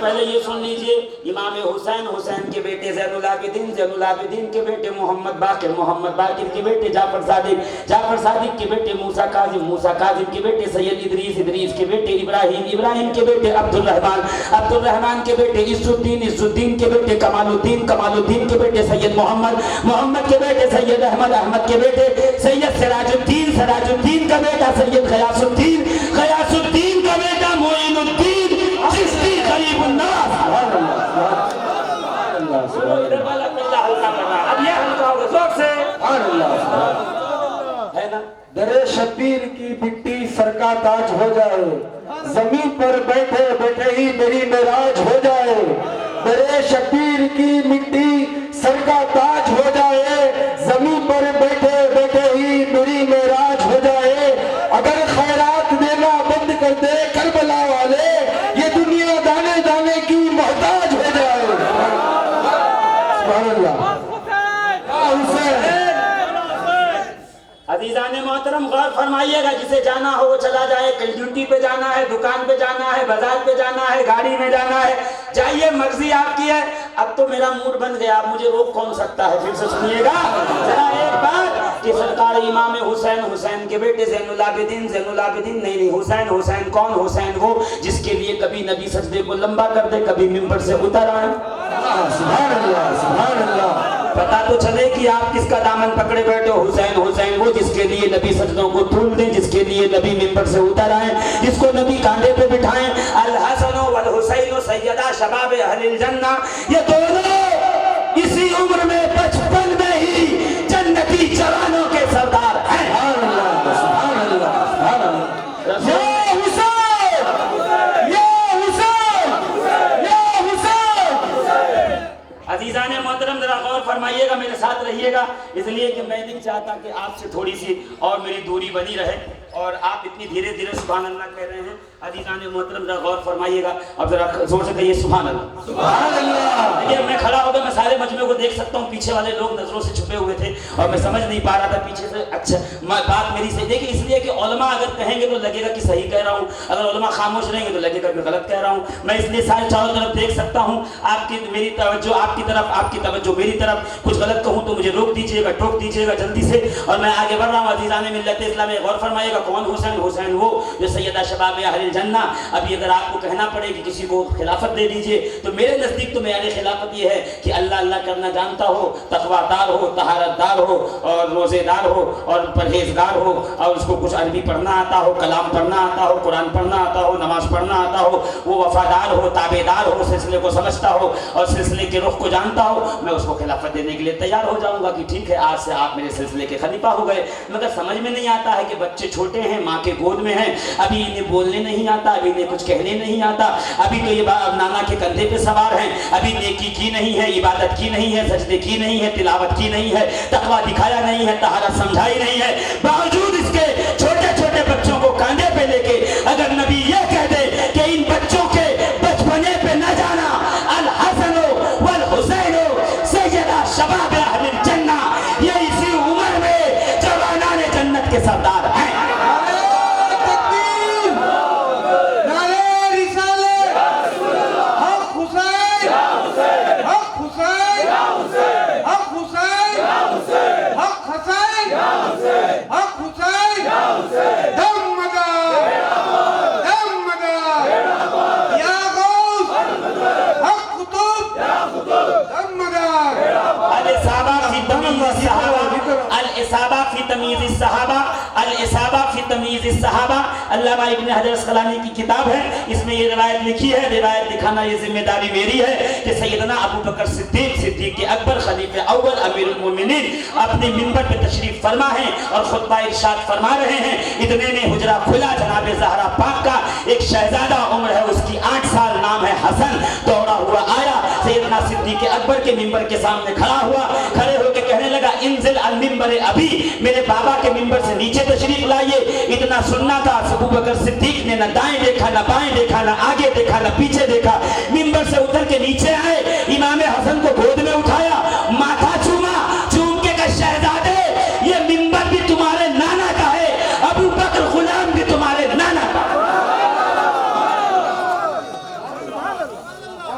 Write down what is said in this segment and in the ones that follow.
پہلے یہ سن لیجئے، امام حسین، حسین کے بیٹے زین العابدین، زین العابدین کے بیٹے محمد باقر، محمد باقر کے بیٹے جعفر صادق، جعفر صادق کے بیٹے موسیٰ کاظم، موسیٰ کاظم کے بیٹے سید ادریس، ادریس کے بیٹے ابراہیم، ابراہیم کے بیٹے عبد الرحمن، عبد الرحمن کے بیٹے عز الدین، عز الدین کے بیٹے کمال الدین، کمال الدین کے بیٹے سید محمد، محمد کے بیٹے سید احمد، احمد کے بیٹے سید سراج الدین، سراج الدین کا بیٹا سید غیاث الدین، غیاث الدین کا بیٹا معین الدین چشتی غریب الناس۔ اب یہ ہلکا ہوگا زور سے ہے نا، درے شبیر کی مٹی سر کا تاج ہو جائے، زمین پر بیٹھے بیٹھے ہی میری معراج ہو جائے، درے شبیر کی مٹی سر کا تاج ہو جائے، زمین پر بیٹھے بیٹھے ہی میری معراج ہو جائے، اگر خیرات دینا بند کر دے کربلا والے، یہ دنیا دانے دانے کی محتاج ہو جائے۔ سبحان اللہ۔ عزیزان محترم غور فرمائیے گا، جسے جانا ہو وہ چلا جائے، کل ڈیوٹی پہ جانا ہے، دکان پہ جانا ہے، بازار پہ جانا ہے، گاڑی میں جانا ہے، جائیے، مرضی آپ کی ہے۔ اب تو میرا موڈ بن گیا، اب مجھے روک کون سکتا ہے؟ پھر سے سنیے گا ذرا ایک بات کہ سرکار امام حسین، حسین کے بیٹے زین العابدین، زین العابدین نہیں حسین، حسین کون؟ حسین وہ جس کے لیے کبھی نبی سجدے کو لمبا کر دے، کبھی ممبر سے اتر آئے۔ سبحان اللہ، سبحان اللہ۔ پتا تو چلے کہ آپ کس کا دامن پکڑے بیٹھے ہو۔ حسین، حسین وہ جس کے لیے نبی سجدوں کو طول دیں، جس کے لیے نبی ممبر سے اتر آئیں، جس کو نبی کاندھے پہ بٹھائیں۔ الحسن والحسین سیدہ شباب اہل الجنہ، یہ دونوں اسی عمر میں 55 میں ہی جنتی جوانوں کے سردار ہیں۔ سبحان اللہ، سبحان اللہ، سبحان اللہ۔ یا حسین، یا حسین، یا حسین۔ عزیزان محترم ذرا غور فرمائیے گا، میرے ساتھ رہیے گا، اس لیے کہ میں نہیں چاہتا کہ آپ سے تھوڑی سی اور میری دوری بنی رہے، اور آپ اتنی دھیرے دھیرے سبحان اللہ کہہ رہے ہیں۔ عزیزان محترم ذرا غور فرمائیے گا، اب ذرا زور سے کہیے سبحان اللہ، سبحان اللہ۔ یہ میں کھڑا ہو گیا، میں سارے مجمع کو دیکھ سکتا ہوں، پیچھے والے لوگ نظروں سے چھپے ہوئے تھے اور میں سمجھ نہیں پا رہا تھا پیچھے سے۔ اچھا بات میری صحیح دیکھیں، اس لیے کہ علماء اگر کہیں گے تو لگے گا کہ صحیح کہہ رہا ہوں، اگر علماء خاموش رہیں گے تو لگے گا کہ غلط کہہ رہا ہوں۔ میں اس لیے سارے چاروں طرف دیکھ سکتا ہوں، آپ کی میری توجہ آپ کی طرف، آپ کی توجہ میری طرف، کچھ غلط کہوں تو مجھے روک دیجیے گا، ٹوک دیجیے گا جلدی سے، اور میں آگے بڑھ رہا ہوں۔ عزیزان ملت اسلام غور فرمائیے گا، کون حسین؟ حسین وہ جو سیدہ شباب اہل الجنہ۔ ابھی اگر آپ کو کہنا پڑے کہ کسی کو خلافت دے دیجئے تو میرے نزدیک تو معیار خلافت یہ ہے کہ اللہ اللہ کرنا جانتا ہو، تقوی دار ہو، طہارت دار ہو، اور روزے دار ہو، اور پرہیزگار ہو، اور اس کو کچھ عربی پڑھنا آتا ہو، کلام پڑھنا آتا ہو، قرآن پڑھنا آتا ہو، نماز پڑھنا آتا ہو، وہ وفادار ہو، تابعدار ہو، سلسلے کو سمجھتا ہو اور سلسلے کے رخ کو جانتا ہو، میں اس کو خلافت دینے کے لیے تیار ہو جاؤں گا کہ ٹھیک ہے آج سے آپ میرے سلسلے کے خلیفہ ہو گئے۔ مگر سمجھ میں نہیں آتا ہے کہ بچے چھوٹے ہیں، ماں کے گود میں ہیں، ابھی انہیں بولنے نہیں آتا، ابھی انہیں کچھ کہنے نہیں آتا، ابھی تو یہ نانا کے کندھے پہ سوار ہیں، ابھی نیکی کی نہیں ہے، عبادت کی نہیں ہے، سجدے کی نہیں ہے، تلاوت کی نہیں ہے، تقویٰ دکھایا نہیں ہے، طہارت سمجھائی نہیں ہے، باوجود اس کے چھوٹے چھوٹے بچوں کو کاندھے پہ لے کے اگر نبی یہ کہہ دے کہ ان بچوں کے بچپنے پہ نہ جانا، الحسن والحسین سیدہ شباب اہل الجنہ، یہ اسی عمر میں جوانان جنت کے سردار ہیں۔ الإصابة في تمیز الصحابہ، الإصابة في تمیز الصحابہ، علامہ ابن حجر اسقلانی کی کتاب ہے، اس میں یہ روایت لکھی ہے، روایت دکھانا یہ ذمہ داری میری ہے کہ سیدنا ابو بکر صدیق، صدیق اکبر، خلیفہ اول، امیر المومنین اپنے منبر پہ تشریف فرما ہیں اور خطبہ ارشاد فرما رہے ہیں۔ اتنے میں حجرہ کھلا، جناب زہرا پاک کا ایک شہزادہ عمر ہے، اس کی 8 سال، نام ہے حسن، دوڑا ہوا آیا سیدنا صدیق اکبر کے منبر کے سامنے کھڑا ہوا، کھڑے ہو کے کہنے لگا انزل المنبر ابھی، میرے بابا کے منبر سے نیچے تشریف لائیے۔ اتنا سننا تھا، ابو بکر صدیق نے نہ دائیں دیکھا، نہ بائیں دیکھا، نہ آگے دیکھا، نہ پیچھے دیکھا، منبر سے اتر کے نیچے آئے، امام حسن کو گود میں اٹھایا، ماتھا چوما، چوم کے کہا شہزادے یہ منبر بھی تمہارے نانا کا ہے، ابو بکر غلام بھی تمہارے نانا کا ہے۔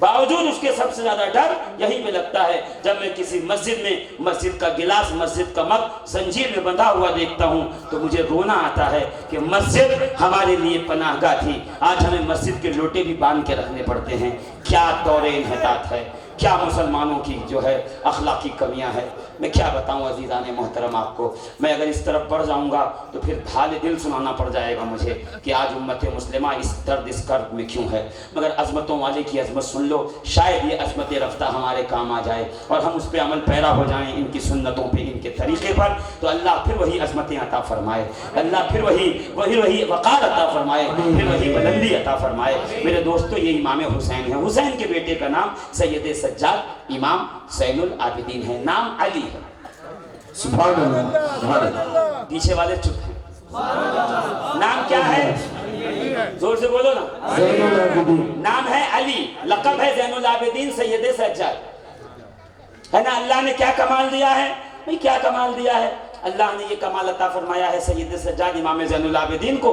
باوجود اس کے سب سے زیادہ ڈر یہیں پہ لگتا ہے جب میں کسی مسجد میں مسجد کا گلاس، مسجد کا مگ زنجیر میں بندھا ہوا دیکھتا ہوں تو مجھے رونا آتا ہے کہ مسجد ہمارے لیے پناہ گاہ تھی، آج ہمیں مسجد کے لوٹے بھی باندھ کے رکھنے پڑتے ہیں۔ کیا دور انحطاط ہے، کیا مسلمانوں کی جو ہے اخلاقی کمیاں ہے، میں کیا بتاؤں عزیزان محترم آپ کو۔ میں اگر اس طرف بڑھ جاؤں گا تو پھر حال دل سنانا پڑ جائے گا مجھے کہ آج امت مسلمہ اس درد اس کرب میں کیوں ہے، مگر عظمتوں والے کی عظمت سن لو، شاید یہ عظمت رفتہ ہمارے کام آ جائے اور ہم اس پہ عمل پیرا ہو جائیں، ان کی سنتوں پہ، ان کے طریقے پر، تو اللہ پھر وہی عظمتیں عطا فرمائے، اللہ پھر وہی وقار عطا فرمائے، پھر وہی بلندی عطا فرمائے۔ میرے دوستو، یہ امام حسین ہیں، حسین کے بیٹے کا نام سید سجاد امام زین العابدین ہے، نام علی ہے۔ سبحان اللہ، سبحان اللہ۔ پیچھے والے چپ ہیں، نام کیا ہے؟ زور سے بولو نا۔ زین العابدین نام ہے علی، لقب ہے زین العابدین سید سجاد، ہے نا۔ اللہ نے کیا کمال دیا ہے بھئی، کیا کمال دیا ہے؟ اللہ نے یہ کمال عطا فرمایا ہے سید سجاد امام زین العابدین کو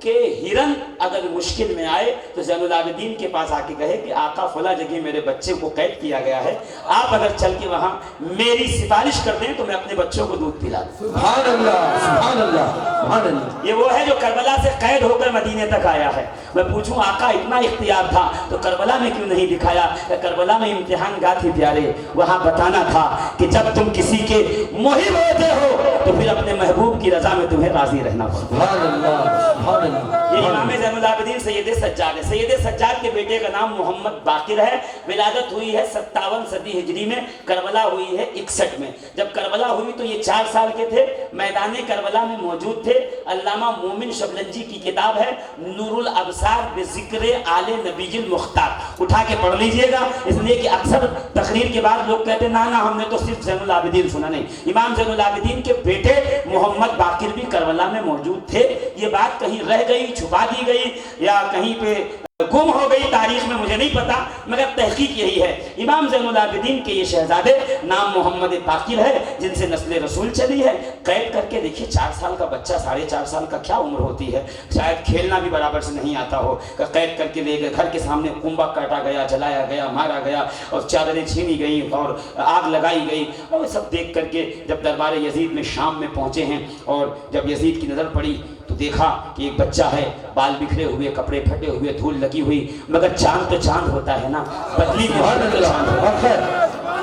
کہ ہرن اگر مشکل میں آئے تو زین العابدین کے پاس آ کے کہے کہ آقا فلاں جگہ میرے بچے کو قید کیا گیا ہے، آپ اگر چل کے وہاں میری سفارش کر دیں تو میں اپنے بچوں کو دودھ پلا دوں۔ سبحان اللہ، سبحان اللہ، سبحان اللہ۔ یہ وہ ہے جو کربلا سے قید ہو کر مدینے تک آیا ہے۔ میں پوچھوں آقا اتنا اختیار تھا تو کربلا میں کیوں نہیں دکھایا؟ کہ کربلا میں امتحان گاہ تھی پیارے، وہاں بتانا تھا کہ جب تم کسی کے محب ہوتے ہو تو پھر اپنے محبوب کی رضا میں تمہیں راضی رہنا پڑتا۔ سبحان اللہ، سبحان اللہ۔ یہ امام زین العابدین سید سجاد ہے۔ سید سجاد کے بیٹے کا نام محمد باقر ہے، ولادت ہوئی ہے 57 صدی ہجری میں، کربلا ہوئی ہے 61 میں۔ جب کربلا ہوئی تو یہ 4 سال کے تھے، میدان کربلا میں موجود تھے۔ علامہ مومن شبلنجی کی کتاب ہے نور الابصار بذکر آل نبی المختار، اٹھا کے پڑھ لیجئے گا، اس لیے کہ اکثر تقریر کے بعد لوگ کہتے ہیں نا ہم نے تو صرف زین العابدین سنا، نہیں، امام زین العابدین کے بیٹے محمد باقر بھی کربلا میں موجود تھے۔ یہ بات کہیں رہ گئی، چھپا دی گئی یا کہیں پہ گم ہو گئی تاریخ میں، مجھے نہیں پتا، مگر تحقیق یہی ہے۔ امام زین العابدین کے یہ شہزادے نام محمد باقر ہے، جن سے نسل رسول چلی ہے۔ قید کر کے دیکھیے 4 سال کا بچہ، 4.5 سال کا کیا عمر ہوتی ہے، شاید کھیلنا بھی برابر سے نہیں آتا ہو، کہ قید کر کے لے گئے، گھر کے سامنے کنبا کاٹا گیا، جلایا گیا، مارا گیا اور چادریں چھینی گئی اور آگ لگائی گئی، اور سب دیکھ کر کے جب دربار یزید میں شام میں پہنچے ہیں اور جب یزید کی نظر پڑی تو دیکھا کہ ایک بچہ ہے، بال بکھرے ہوئے، کپڑے پھٹے ہوئے، دھول لگی ہوئی، مگر چاند تو چاند ہوتا ہے نا، بدلی میں سبحان اللہ،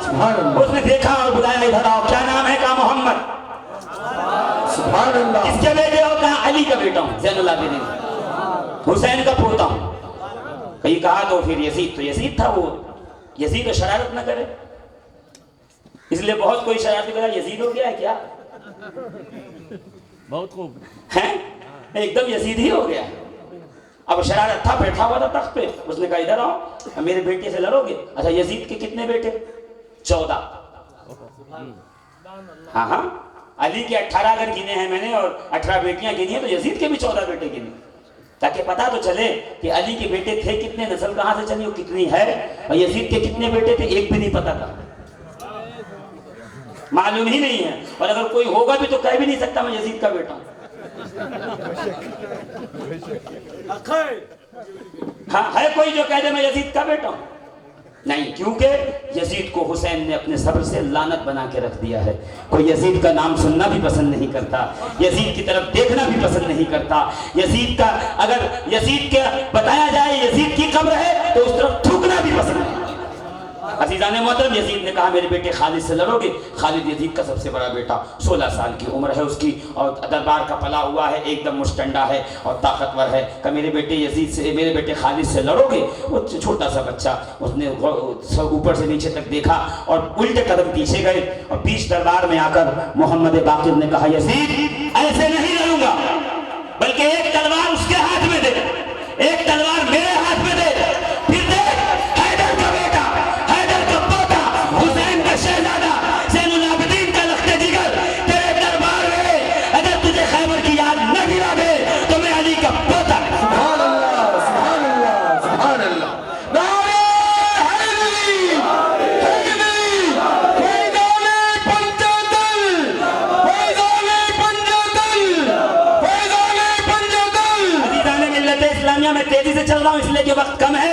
سبحان اللہ۔ اس نے دیکھا اور بلایا ادھر آؤ، کیا نام ہے؟ کہا محمد۔ سبحان اللہ۔ کس کے بیٹے ہو؟ کہا علی کا بیٹا ہوں، زین العابدین، حسین کا پوتا ہوں۔ کہیں کہا تو پھر یزید، تو یزید تھا وہ، یزید تو شرارت نہ کرے، اس لیے بہت کوئی شرارت کرا، یزید ہو گیا ہے کیا؟ بہت خوب ہیں ایک دم یزید ہی ہو گیا۔ اب شرارت تھا، بیٹھا ہوا تھا تخت پہ، اس نے کہا ادھر آؤ، میرے بیٹے سے لڑو گے؟ اچھا یزید کے کتنے بیٹے؟ 14۔ ہاں ہاں، علی کے 18 اگر گنے ہیں میں نے اور 18 بیٹیاں گنی ہیں تو یزید کے بھی 14 بیٹے گنے، تاکہ پتا تو چلے کہ علی کے بیٹے تھے کتنے، نسل کہاں سے چلی اور کتنی ہے، اور یزید کے کتنے بیٹے تھے ایک بھی نہیں پتا تھا، معلوم ہی نہیں ہے، اور اگر کوئی ہوگا بھی تو کہہ بھی نہیں سکتا میں یزید کا بیٹا ہوں۔ ہاں ہے کوئی جو کہہ دے میں یزید کا بیٹا ہوں؟ نہیں، کیونکہ یزید کو حسین نے اپنے صبر سے لعنت بنا کے رکھ دیا ہے۔ کوئی یزید کا نام سننا بھی پسند نہیں کرتا، یزید کی طرف دیکھنا بھی پسند نہیں کرتا۔ یزید کا اگر یزید کا بتایا جائے یزید کی قبر ہے تو اس طرف تھوکنا بھی پسند نہیں۔ عزیزان محترم، یزید نے کہا میرے بیٹے خالد سے لڑو گے؟ خالد یزید کا سب سے بڑا بیٹا، 16 سال کی عمر ہے اس کی اور دربار کا پلا ہوا ہے، ایک دم مشٹنڈا ہے اور طاقتور ہے، کہ میرے بیٹے یزید سے، میرے بیٹے خالد سے لڑو گے؟ وہ چھوٹا سا بچہ، اس نے اوپر سے نیچے تک دیکھا اور الٹے قدم پیچھے گئے اور بیچ دربار میں آ کر محمد باقر نے کہا یزید ایسے نہیں لڑوں گا، بلکہ ایک تلوار اس کے ہاتھ میں دے، ایک تلوار میرے ہاتھ میں دے، پھر دیکھ حیدر کا بیٹا، حیدر کا پوتا، حسین کا شہزادہ، زین العابدین کا لخت جگر تیرے دربار میں اگر تجھے خیبر کی یاد نہ دلا دے تو میں علی کا پوتا۔ سبحان اللہ، سبحان اللہ، سبحان اللہ۔ نعرہ حیدری، حیدری، فیضان پنجتل، فیضان پنجتل، فیضان پنجتل۔ عزیزان ملت اسلامیہ میں تیزی سے چل رہا ہوں اس لیے کہ وقت کم ہے،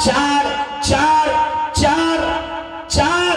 4 4 4 4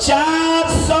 400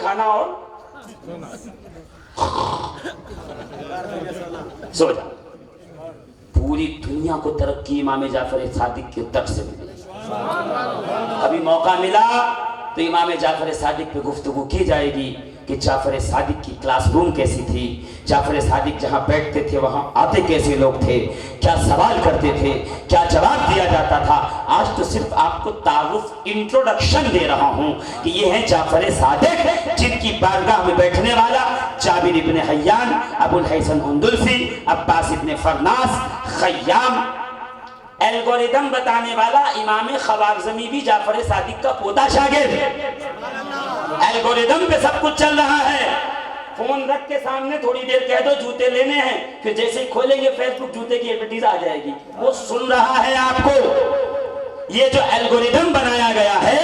کھانا اور سو جا. پوری دنیا کو ترقی امام جعفر صادق کے ترک سے ملی. ابھی موقع ملا تو امام جعفر صادق پہ گفتگو کی جائے گی کہ جعفر صادق کی کلاس روم کیسی تھی, جعفر صادق جہاں بیٹھتے تھے وہاں آتے کیسے لوگ تھے, کیا سوال کرتے تھے, کیا جواب دیا جاتا تھا. آج تو صرف آپ کو تعارف انٹروڈکشن دے رہا ہوں کہ یہ ہیں جعفر صادق, جن کی بارگاہ میں بیٹھنے والا جابر ابن حیان, ابو الحسن اندلسی, عباس ابن فرناس, خیام. الگوریدم بتانے والا امام خوارزمی بھی جعفر صادق کا پوتا شاگرد. الگوریدم پہ سب کچھ چل رہا ہے. فون رکھ کے سامنے تھوڑی دیر کہہ دو جوتے لینے ہیں, پھر جیسے ہی کھولیں گے فیس بک جوتے کی ایڈورٹیز آ جائے گی. وہ سن رہا ہے آپ کو. یہ جو الگوریدم بنایا گیا ہے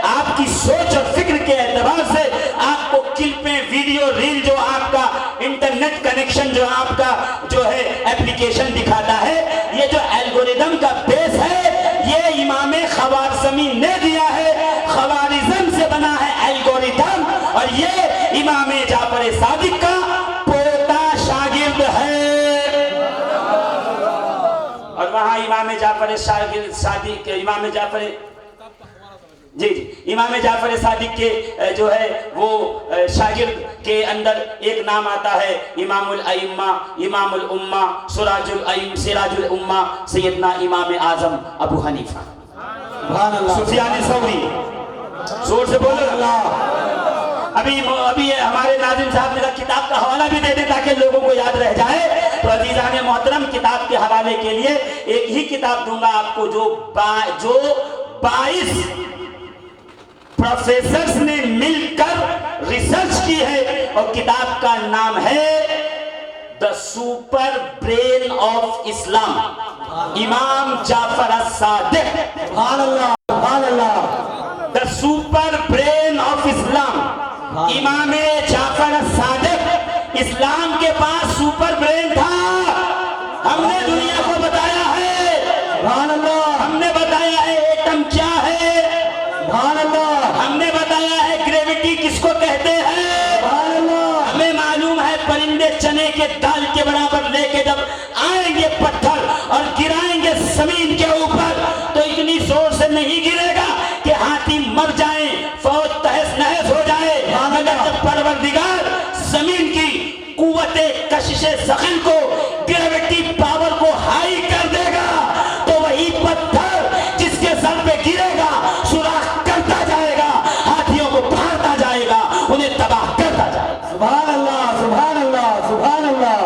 آپ کی سوچ اور فکر کے اعتبار سے آپ کو کلپیں, ویڈیو, ریل, جو آپ کا انٹرنیٹ کنیکشن, جو آپ کا جو ہے ایپلیکیشن دکھاتا ہے, یہ جو الگوریدم کا بیس ہے یہ امام خوارزمی نے دیا ہے. خوارزم سے بنا ہے الگوریدم, اور یہ امام جعفر صادق کا پوتا شاگرد ہے. اور وہاں امام جعفر صادق, امام جعفر امام جعفر صادق کے جو ہے وہ شاگرد کے اندر ایک نام آتا ہے امام الائمہ, امام الامہ, سراج الامہ, سیدنا امام اعظم ابو حنیفہ, سفیان ثوری. زور سے بولو اللہ. ابھی ہمارے ناظم صاحب نے کتاب کا حوالہ بھی دے دیں تاکہ لوگوں کو یاد رہ جائے. تو عزیزان محترم, کتاب کے حوالے کے لیے ایک ہی کتاب دوں گا آپ کو جو 22 پروفیسرز نے مل کر ریسرچ کی ہے, اور کتاب کا نام ہے The Super Brain of Islam, امام جعفر الصادق. سبحان اللہ, سبحان اللہ. The Super Brain of Islam, امام جعفر الصادق. اسلام کے پاس سپر برین تھا. ہم نے دنیا کو بتایا ہے, سبحان اللہ, ہم نے بتایا ہے ایٹم کیا ہے, سبحان اللہ, ہم نے بتایا ہے گریویٹی کس کو کہتے ہیں, سبحان اللہ. ہمیں معلوم ہے پرندے چنے کے دال کے برابر لے کے جب آئیں گے پتھر اور گرائیں گے زمین کے اوپر تو اتنی زور سے نہیں گرے گا کہ ہاتھی مر جائیں, فوج تہس نہس ہو جائے, مگر جب پروردگار زمین کی قوت کشش ثقل کو, گریویٹی پاور کو ہائی کر دے گا تو وہی پتھر جس کے سر پہ گرے گا سوراخ کرتا جائے گا, ہاتھیوں کو پھاڑتا جائے گا, انہیں تباہ کرتا جائے گا. سبحان اللہ, سبحان اللہ, سبحان اللہ.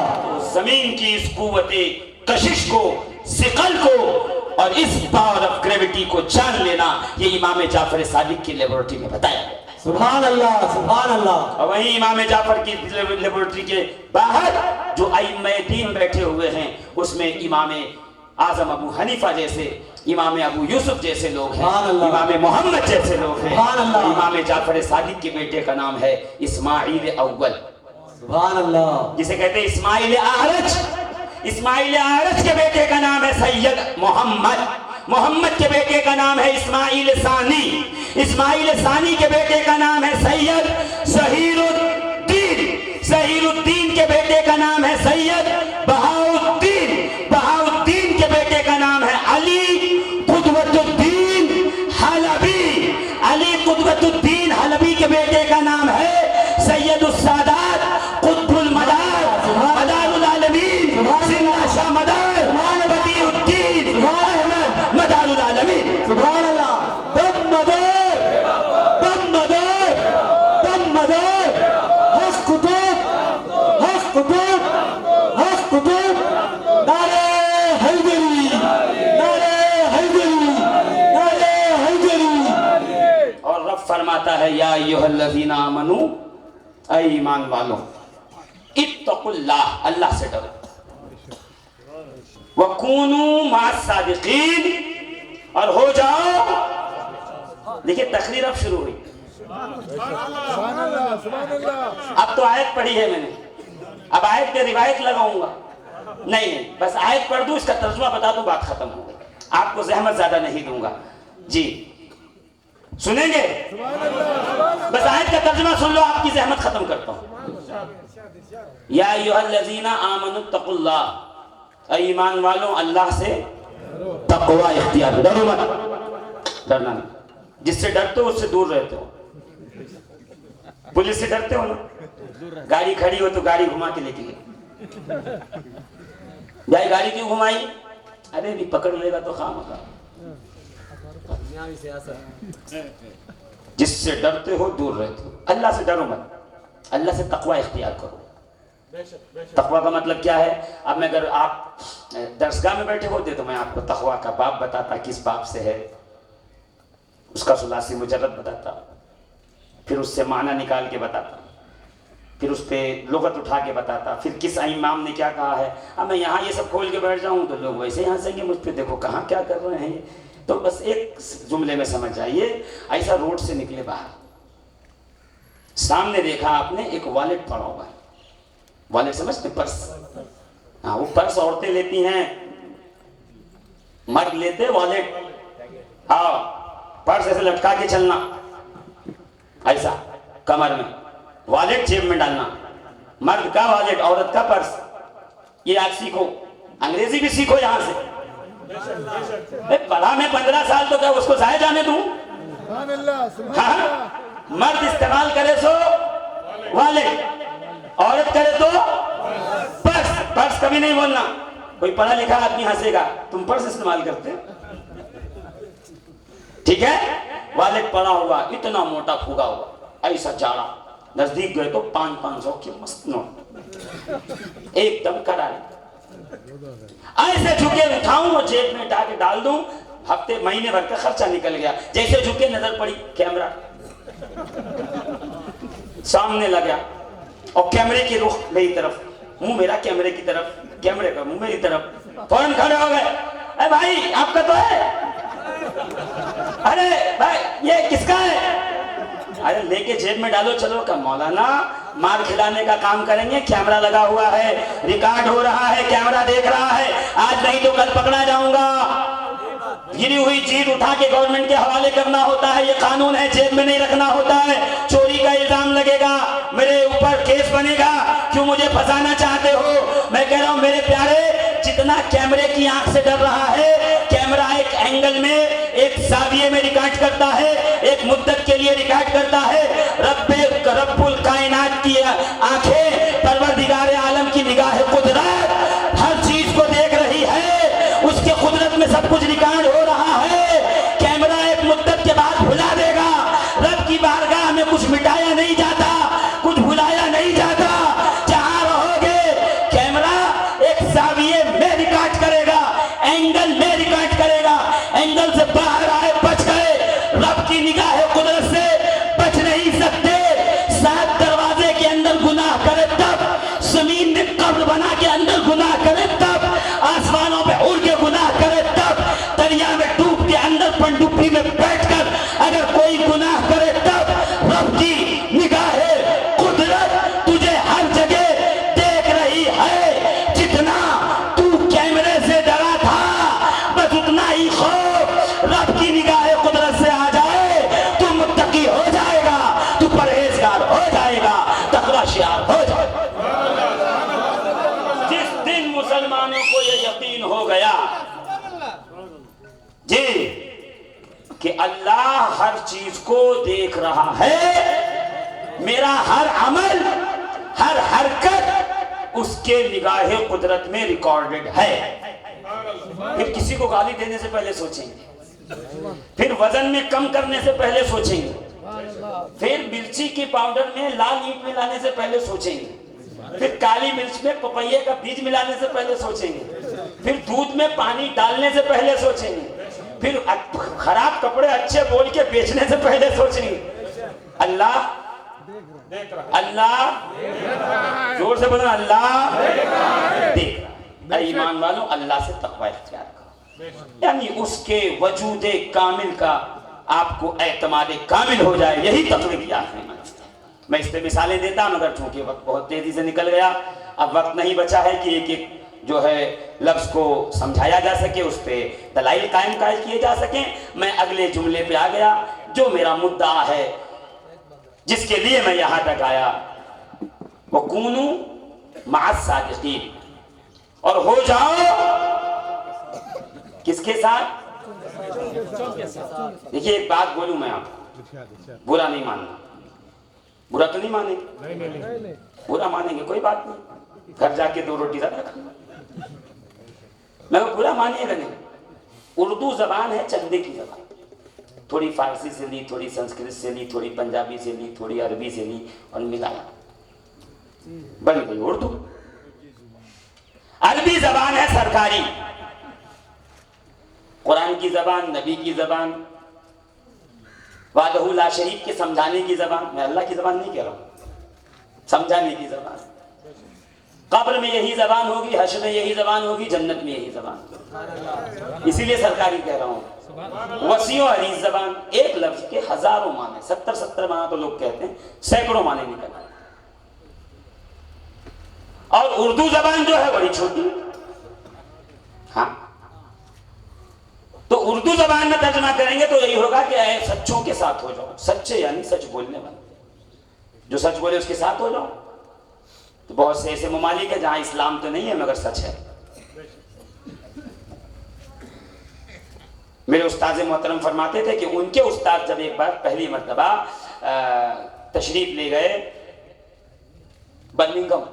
زمین کی اس قوت کشش کو, ثقل کو اور اس پاور آف گریویٹی کو جان لینا یہ امام جعفر صادق کی لیبورٹری میں بتایا گیا. سبحان اللہ, سبحان اللہ. اور وہیں امام جعفر کی لیبورٹری کے باہر جو ائمہ دین بیٹھے ہوئے ہیں اس میں امام اعظم ابو حنیفہ جیسے, امام ابو یوسف جیسے لوگ ہیں, امام محمد جیسے لوگ ہیں. امام جعفر صادق کے بیٹے کا نام ہے اسماعیل اول, سبحان اللہ, جسے کہتے ہیں اسماعیل اعرج. اسماعیل اعرج کے بیٹے کا نام ہے سید محمد, محمد کے بیٹے کا نام ہے اسماعیل ثانی, اسماعیل ثانی کے بیٹے کا نام ہے سید ظہیر الدین, ظہیر الدین کے بیٹے کا نام ہے سید بہاؤالدین, بہاؤالدین کے بیٹے کا نام ہے علی قدوت الدین حلبی, علی قدوت الدین حلبی کے بیٹے کا نام ہے سید السادات قطب المدار, مدار العالمین, زندہ شاہ مدار, بدیع الدین احمد مدار العالمین. سبحان اللہ. دم مدار, دم مدار, دم مدار, حق قطب, حق قطب, حق قطب. نعرہ حیدری, نعرہ حیدری, نعرہ حیدری. اور رب فرماتا ہے یا ایھا الذین آمنو, اے ایمان والو, اتقوا اللہ, اللہ سے ڈرو, وَكُونُوا مَعَ الصَّادِقِينَ, اور ہو جاؤ. دیکھیں تقریر اب شروع ہوئی. اب تو آیت پڑھی ہے میں نے, اب آیت پہ روایت لگاؤں گا نہیں, بس آیت پڑھ دوں, اس کا ترجمہ بتا دوں, بات ختم ہو گئی. آپ کو زحمت زیادہ نہیں دوں گا. جی سنیں گے؟ بس آیت کا ترجمہ سن لو، آپ کی زحمت ختم کرتا ہوں۔ یا ایھا الذین آمنوا اتقوا اللہ، اے ایمان والوں اللہ سے تقوی اختیار کرو، ڈرو مت، ڈرنا نہیں، جس سے ڈرتے ہو اس سے دور رہتے ہو۔ پولیس سے ڈرتے ہو نا، گاڑی کھڑی ہو تو گاڑی گھما کے لے کے گئے، جائے گاڑی کیوں گھمائی؟ ارے بھی پکڑ لے گا تو خامخواہ۔ جس سے ڈرتے ہو دور رہتے ہو، اللہ سے ڈرو مت، اللہ سے تقوی اختیار کرو۔ تقوی کا مطلب کیا ہے؟ اب میں اگر آپ درسگاہ میں بیٹھے ہوتے تو میں آپ کو تقوی کا باب بتاتا، کس باب سے ہے، اس کا ثلاثی مجرد بتاتا، پھر اس سے معنی نکال کے بتاتا، پھر اس پہ لغت اٹھا کے بتاتا، پھر کس امام نے کیا کہا ہے۔ اب میں یہاں یہ سب کھول کے بیٹھ جاؤں تو لوگ ویسے ہی ہنسیں گے مجھ پہ، دیکھو کہاں کیا کر رہے ہیں یہ۔ تو بس ایک جملے میں سمجھ جائیے، ایسا روڈ سے نکلے باہر، سامنے دیکھا آپ نے ایک والٹ پڑا ہوا ہے، والٹ سمجھتے؟ پرس، ہاں وہ پرس عورتیں لیتی ہیں، مرد لیتے والٹ، ہاں پرس ایسے لٹکا کے چلنا، ایسا کمر میں، والٹ جیب میں ڈالنا، مرد کا والٹ، عورت کا پرس۔ یہ آج سیکھو، انگریزی بھی سیکھو یہاں سے۔ پڑھا میں 15 سال تو کیا اس کو ضائع جانے دوں؟ ہاں، مرد استعمال کرے سو والٹ، عورت کرے تو پرس۔ پرس کبھی نہیں بولنا، کوئی پڑھا لکھا آدمی ہنسے گا تم پرس استعمال کرتے، ٹھیک ہے؟ والٹ پڑا ہوا، اتنا موٹا پھوگا ہوا، ایسا جاڑا، نزدیک گئے تو 500 کے مست نوٹ، ایک دم کرارے، ایسے جھکے اٹھاؤں اور جیب میں ڈال کے ڈال دوں، ہفتے مہینے بھر کا خرچہ نکل گیا۔ جیسے جھکے نظر پڑی کیمرہ سامنے لگا، اور کیمرے کی رخ میری طرف، منہ میرا کیمرے کی طرف، کیمرے کا منہ میری طرف، فوراً کھڑے ہو گئے، اے بھائی آپ کا تو ہے، ارے بھائی یہ کس کا ہے؟ ارے لے کے جیب میں ڈالو چلو۔ کہ مولانا مار کھلانے کا کام کریں گے، کیمرہ لگا ہوا ہے، ریکارڈ ہو رہا ہے، کیمرہ دیکھ رہا ہے، آج نہیں تو کل پکڑا جاؤں گا۔ گری ہوئی چیز اٹھا کے گورنمنٹ کے حوالے کرنا ہوتا ہے، یہ قانون ہے، جیب میں نہیں رکھنا ہوتا ہے۔ چوری کا الزام لگے گا، میرے اوپر کیس بنے گا، کیوں مجھے پھنسانا چاہتے ہو؟ میں کہہ رہا ہوں میرے پیارے، جتنا کیمرے کی آنکھ سے ڈر رہا ہے، کیمرہ ایک اینگل میں، ایک زاویے میں ریکارڈ کرتا ہے، ایک مدت کے لیے ریکارڈ کرتا ہے۔ رب الکائنات کی آنکھیں، پروردگار عالم کی نگاہ قدرت ہر چیز کو دیکھ رہی ہے، اس کے قدرت میں سب کچھ ریکارڈ ہو رہا ہے۔ کیمرہ ایک مدت کے بعد بھلا دے گا۔ رب کی بارگاہ میں کچھ مٹایا نہیں جاتا، کچھ بھلایا نہیں جاتا، جہاں رہو گے کیمرہ ایک زاویے میں ریکارڈ کرے گا، اینگل میں ریکارڈ کرے گا۔ اینگل سے باہر آئے بچ گئے، رب کی نگاہ قدرت سے بچ نہیں سکتے۔ 7 دروازے کے اندر گناہ کرے تب، زمین میں قبر بنا کے اندر گناہ کرے تب، آسمانوں پہ اڑ کے گناہ کرے تب، دریا میں ڈوب کے اندر پنڈوبی میں بیٹھ کر اگر کوئی گناہ کرے تب، رب کی نگاہ قدرت تجھے ہر جگہ دیکھ رہی ہے۔ جتنا تو کیمرے سے ڈرا تھا، بس اتنا ہی خوف رب کی نگاہ قدرت سے آ جائے، تو متقی ہو جائے گا، تو پرہیزگار ہو جائے گا، تقوی شعار ہو جائے گا۔ جس دن مسلمانوں کو یہ یقین ہو گیا جی کہ اللہ ہر چیز کو دیکھ رہا ہے، میرا ہر عمل، ہر حرکت اس کے نگاہ قدرت میں ریکارڈڈ ہے، پھر کسی کو گالی دینے سے پہلے سوچیں گے، پھر وزن میں کم کرنے سے پہلے سوچیں گے، پھر مرچی کی پاؤڈر میں لال اینٹ ملانے سے پہلے سوچیں گے، پھر کالی مرچ میں پپیے کا بیج ملانے سے پہلے سوچیں گے، پھر دودھ میں پانی ڈالنے سے پہلے سوچیں گے، پھر خراب کپڑے اچھے بول کے بیچنے سے پہلے سوچیں گے۔ اللہ اللہ زور سے بولنا، اللہ دیکھ رہا ہے۔ ایمان والوں اللہ سے تقوی اختیار کرو، یعنی اس کے وجود کامل کا آپ کو اعتماد کامل ہو جائے، یہی تقوی کی آخری منزل ہے۔ میں اس پہ مثالیں دیتا ہوں، مگر چونکہ وقت بہت تیزی سے نکل گیا، اب وقت نہیں بچا ہے کہ ایک ایک جو ہے لفظ کو سمجھایا جا سکے، اس پہ دلائل قائم کیے جا سکیں۔ میں اگلے جملے پہ آ گیا جو میرا مدعا ہے جس کے لیے میں یہاں تک آیا، وہ کونو مع الصادقین، اور ہو جاؤ کس کے ساتھ؟ دیکھیے ایک بات بولوں میں آپ کو، برا نہیں ماننا، برا تو نہیں مانیں گے؟ برا مانیں گے کوئی بات نہیں، گھر جا کے 2 روٹی زیادہ کھانا، میں برا مانیے گا نہیں۔ اردو زبان ہے چندے کی زبان، تھوڑی فارسی سے لی، تھوڑی سنسکرت سے لی، تھوڑی پنجابی سے لی، تھوڑی عربی سے لی اور ملایا بن گئی اردو۔ عربی زبان ہے سرکاری، قرآن کی زبان، نبی کی زبان، وحدہ لا شریک کے سمجھانے کی زبان، میں اللہ کی زبان نہیں کہہ رہا ہوں، سمجھانے کی زبان۔ قبر میں یہی زبان ہوگی، حشر میں یہی زبان ہوگی، جنت میں یہی زبان، اسی لیے سرکاری کہہ رہا ہوں۔ وسیع و عریض زبان، ایک لفظ کے ہزاروں معنی، 70 معنی تو لوگ کہتے ہیں، سینکڑوں معنی نکل آئے۔ اور اردو زبان جو ہے بڑی چھوٹی، ہاں تو اردو زبان میں ترجمہ کریں گے تو یہی ہوگا کہ اے سچوں کے ساتھ ہو جاؤ، سچے یعنی سچ بولنے والے، جو سچ بولے اس کے ساتھ ہو جاؤ۔ تو بہت سے ایسے ممالک ہیں جہاں اسلام تو نہیں ہے مگر سچ ہے۔ میرے استاد محترم فرماتے تھے کہ ان کے استاد جب ایک بار پہلی مرتبہ تشریف لے گئے برمنگھم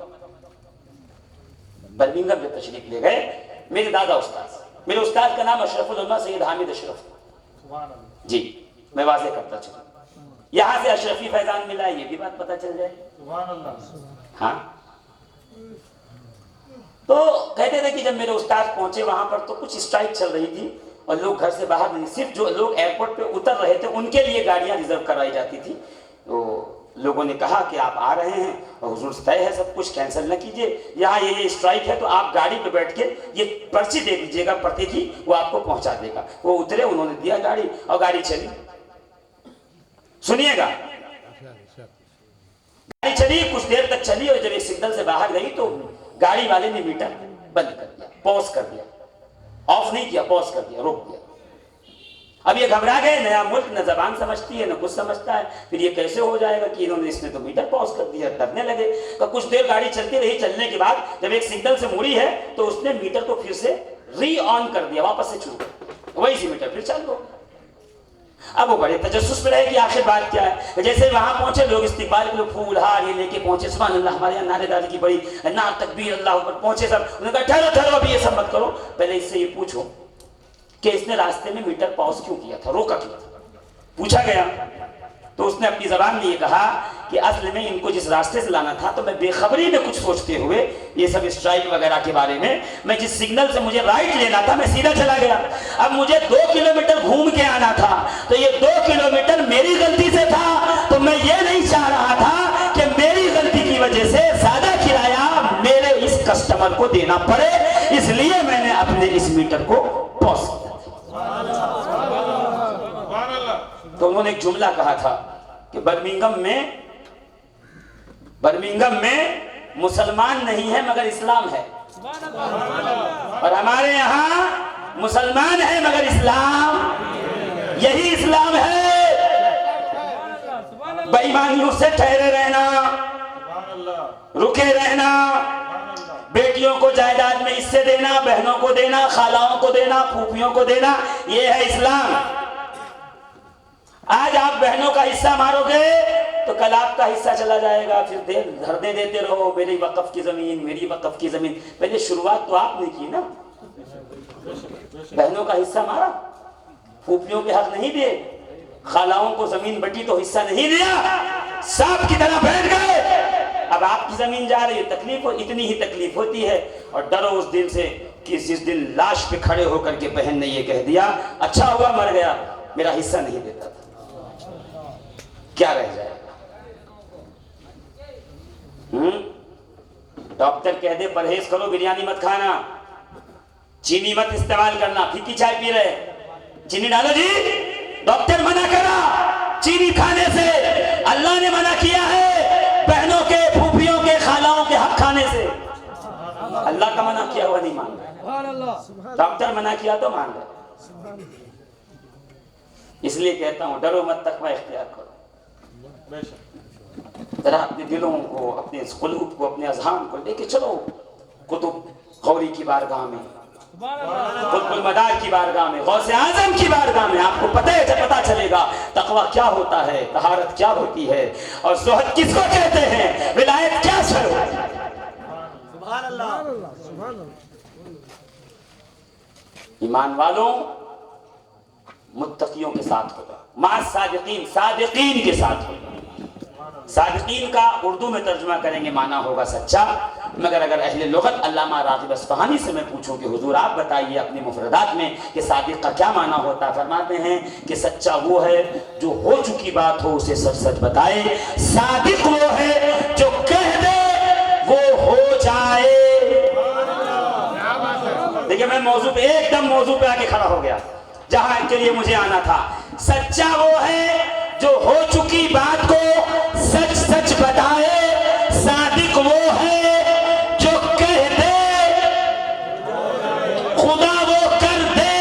جب تشریف لے گئے، میرے دادا استاد، میرے استاد کا نام اشرف العلماء سید حامد اشرف، جی میں واضح کرتا چلوں، یہاں سے اشرفی فیضان ملا ہے یہ بھی بات پتہ چل جائے۔ ہاں تو کہتے تھے کہ جب میرے استاد پہنچے وہاں پر تو کچھ اسٹرائک چل رہی تھی اور لوگ گھر سے باہر نہیں، صرف جو لوگ ایئرپورٹ پہ اتر رہے تھے ان کے لیے گاڑیاں ریزرو کرائی جاتی تھی۔ تو لوگوں نے کہا کہ آپ آ رہے ہیں اور حضور طے ہے سب کچھ، کینسل نہ کیجیے، یہاں یہ اسٹرائک ہے تو آپ گاڑی پہ بیٹھ کے یہ پرچی دے دیجیے گا پرتے کی، وہ آپ کو پہنچا دے گا۔ وہ اترے، انہوں نے دیا گاڑی اور گاڑی چلی۔ سنیے گا، گاڑی چلی کچھ دیر تک چلی اور جب ایک سگنل سے باہر گئی تو گاڑی والے نے میٹر بند کر دیا، پوز کر دیا، آف نہیں کیا، پوز کر دیا، روک دیا۔ اب یہ گھبرا گئے، نیا ملک، نہ زبان سمجھتی ہے نہ کچھ سمجھتا ہے، پھر یہ کیسے ہو جائے گا کہ انہوں نے اس نے تو میٹر پوز کر دیا، ڈرنے لگے۔ کچھ دیر گاڑی چلتی رہی، چلنے کے بعد جب ایک سگنل سے مڑی ہے تو اس نے میٹر کو پھر سے ری آن کر دیا، واپس سے شروع کر دیا، وہی سی میٹر پھر چل رہا۔ اب وہ بڑے تجسس میں رہے کہ آخر بات کیا ہے۔ جیسے وہاں پہنچے لوگ استقبال کے، لوگ پھول ہار یہ لے کے پہنچے، سبحان اللہ، ہمارے یہاں نعرے داری کی بڑی نعت، تکبیر، اللہ اوپر، پہنچے سب، انہوں نے کہا ٹھہرو ٹھہرو ابھی یہ سب مت کرو، پہلے اس سے یہ پوچھو کہ اس نے راستے میں میٹر پاؤز کیوں کیا تھا، روکا کیوں تھا۔ پوچھا گیا تو اس نے اپنی زبان میں یہ کہا کہ اصل میں ان کو جس راستے سے لانا تھا تو میں بے خبری میں کچھ سوچتے ہوئے یہ سب اسٹرائک وغیرہ کے بارے میں جس سگنل سے مجھے رائٹ لینا تھا میں سیدھا چلا گیا۔ اب مجھے 2 کلومیٹر گھوم کے آنا تھا تو یہ 2 کلومیٹر میری غلطی سے تھا، تو میں یہ نہیں چاہ رہا تھا کہ میری غلطی کی وجہ سے زیادہ کرایہ میرے اس کسٹمر کو دینا پڑے، اس لیے میں نے اپنے اس میٹر کو پوز کیا۔ تو انہوں نے ایک جملہ کہا تھا کہ برمنگھم میں مسلمان نہیں ہے مگر اسلام ہے، اور ہمارے یہاں مسلمان ہے مگر اسلام، یہی اسلام ہے۔ بے ایمانیوں سے ٹھہرے رہنا، رکے رہنا، بیٹیوں کو جائیداد میں حصے دینا، بہنوں کو دینا، خالوں کو دینا، پھوپھیوں کو دینا، یہ ہے اسلام۔ آج آپ بہنوں کا حصہ مارو گے تو کل آپ کا حصہ چلا جائے گا، پھر دھرنے دیتے رہو، میری وقف کی زمین، میری وقف کی زمین۔ پہلے شروعات تو آپ نے کی نا، بہنوں کا حصہ مارا، پھوپھیوں کے حق نہیں دیے، خالاؤں کو زمین بٹی تو حصہ نہیں دیا، سانپ کی طرح بیٹھ گئے۔ اب آپ کی زمین جا رہی ہے، تکلیف اتنی ہی تکلیف ہوتی ہے، اور ڈرو اس دن سے کہ جس دن لاش پہ کھڑے ہو کر کے بہن نے یہ کہہ دیا اچھا ہوا مر گیا، میرا حصہ نہیں دیتا تھا، کیا رہ جائے گا؟ ڈاکٹر کہہ دے پرہیز کرو، بریانی مت کھانا، چینی مت استعمال کرنا، پھیکی چائے پی رہے، چینی ڈالو جی، ڈاکٹر منع کرا چینی کھانے سے، اللہ نے منع کیا ہے بہنوں کے، پھوپھیوں کے، خالاؤں کے حق کھانے سے۔ اللہ کا منع کیا ہوا نہیں مان رہا، ڈاکٹر منع کیا تو مان رہا۔ اس لیے کہتا ہوں ڈرو مت، تقوی اختیار کرو. ذرا اپنے دلوں کو، اپنے قلوب کو، اپنے اذہان کو لے کے چلو قطب غوری کی بارگاہ میں، قطب المدار کی بارگاہ میں، غوث اعظم کی بارگاہ میں. آپ کو پتہ چلے گا تقوی کیا ہوتا ہے، طہارت کیا ہوتی ہے، اور زہد کس کو کہتے ہیں، ولایت کیا شر ہوتی ہے. سبحان اللہ. ایمان والوں متقیوں کے ساتھ ہوگا، مع صادقین، صادقین کے ساتھ ہوگا. صادقین کا اردو میں ترجمہ کریں گے معنی ہوگا سچا، مگر اگر اہل لغت علامہ راغب اصفہانی سے میں پوچھوں کہ حضور آپ بتائیے اپنے مفردات میں کہ صادق کا کیا معنی ہوتا ہے، فرماتے ہیں کہ سچا وہ ہے جو ہو چکی بات ہو اسے سچ سچ بتائے، صادق وہ ہے جو کہہ دے وہ ہو جائے. دیکھیں میں موضوع پہ ایک دم موضوع پہ آ کے کھڑا ہو گیا جہاں کے لیے مجھے آنا تھا. سچا وہ ہے جو ہو چکی بات کو سچ سچ بتائے، صادق وہ ہے جو کہہ دے خدا وہ کر دے.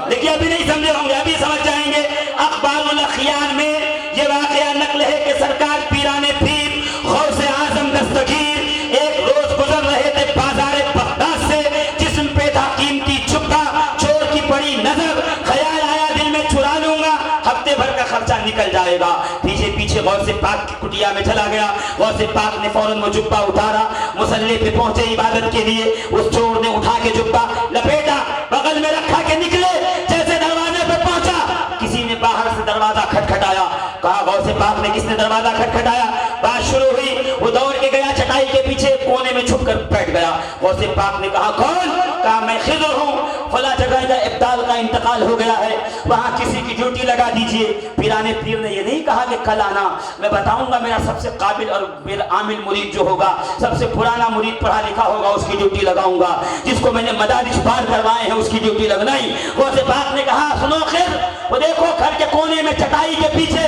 لیکن ابھی نہیں سمجھے ہوں گے، ابھی سمجھ جائیں گے. اخبار الاخیار میں یہ واقعہ نقل ہے کہ سرکار پیران پیر غوث اعظم دستگیر ایک روز گزر رہے تھے بازار بغداد سے، جسم پہ تھا قیمتی جبہ، چور کی پڑی نظر، خیال آیا دل میں چرا لوں گا، ہفتے بھر کا خرچہ نکل جائے گا. پیچھے پیچھے غوث پاک کی کٹیا میں چلا گیا. غوث پاک نے فوراً وہ جبہ اتارا، مصلی پہ پہنچے عبادت کے لیے. اس چور نے اٹھا کے جبہ لپیٹا، بغل میں رکھا کے نکلے. جیسے دروازے پہ پہنچا کسی نے باہر سے دروازہ کھٹکھٹایا. کہا غوث پاک نے کس نے دروازہ کھٹکھٹایا؟ بات شروع ہوئی. وہ دوڑ کے گیا چٹائی کے پیچھے کونے میں چھپ کر بیٹھ گیا. غوث پاک نے کہا کون؟ کہا میں خضر ہوں، فلاں جگہ کا ابدال کا انتقال ہو گیا ہے، وہاں کسی کی ڈیوٹی لگا دیجئے. پیرانے پیر نے یہ نہیں کہا کہ کل آنا، میں بتاؤں گا میرا سب سے قابل اور عامل مرید جو ہوگا، سب سے پرانا مرید پڑھا لکھا ہوگا، اس کی ڈیوٹی لگاؤں گا. جس کو میں نے مدارج پار کروائے ہیں اس کی ڈیوٹی لگنائی. غوث پاک نے کہا سنو خضر، وہ دیکھو گھر کے کونے میں چٹائی کے پیچھے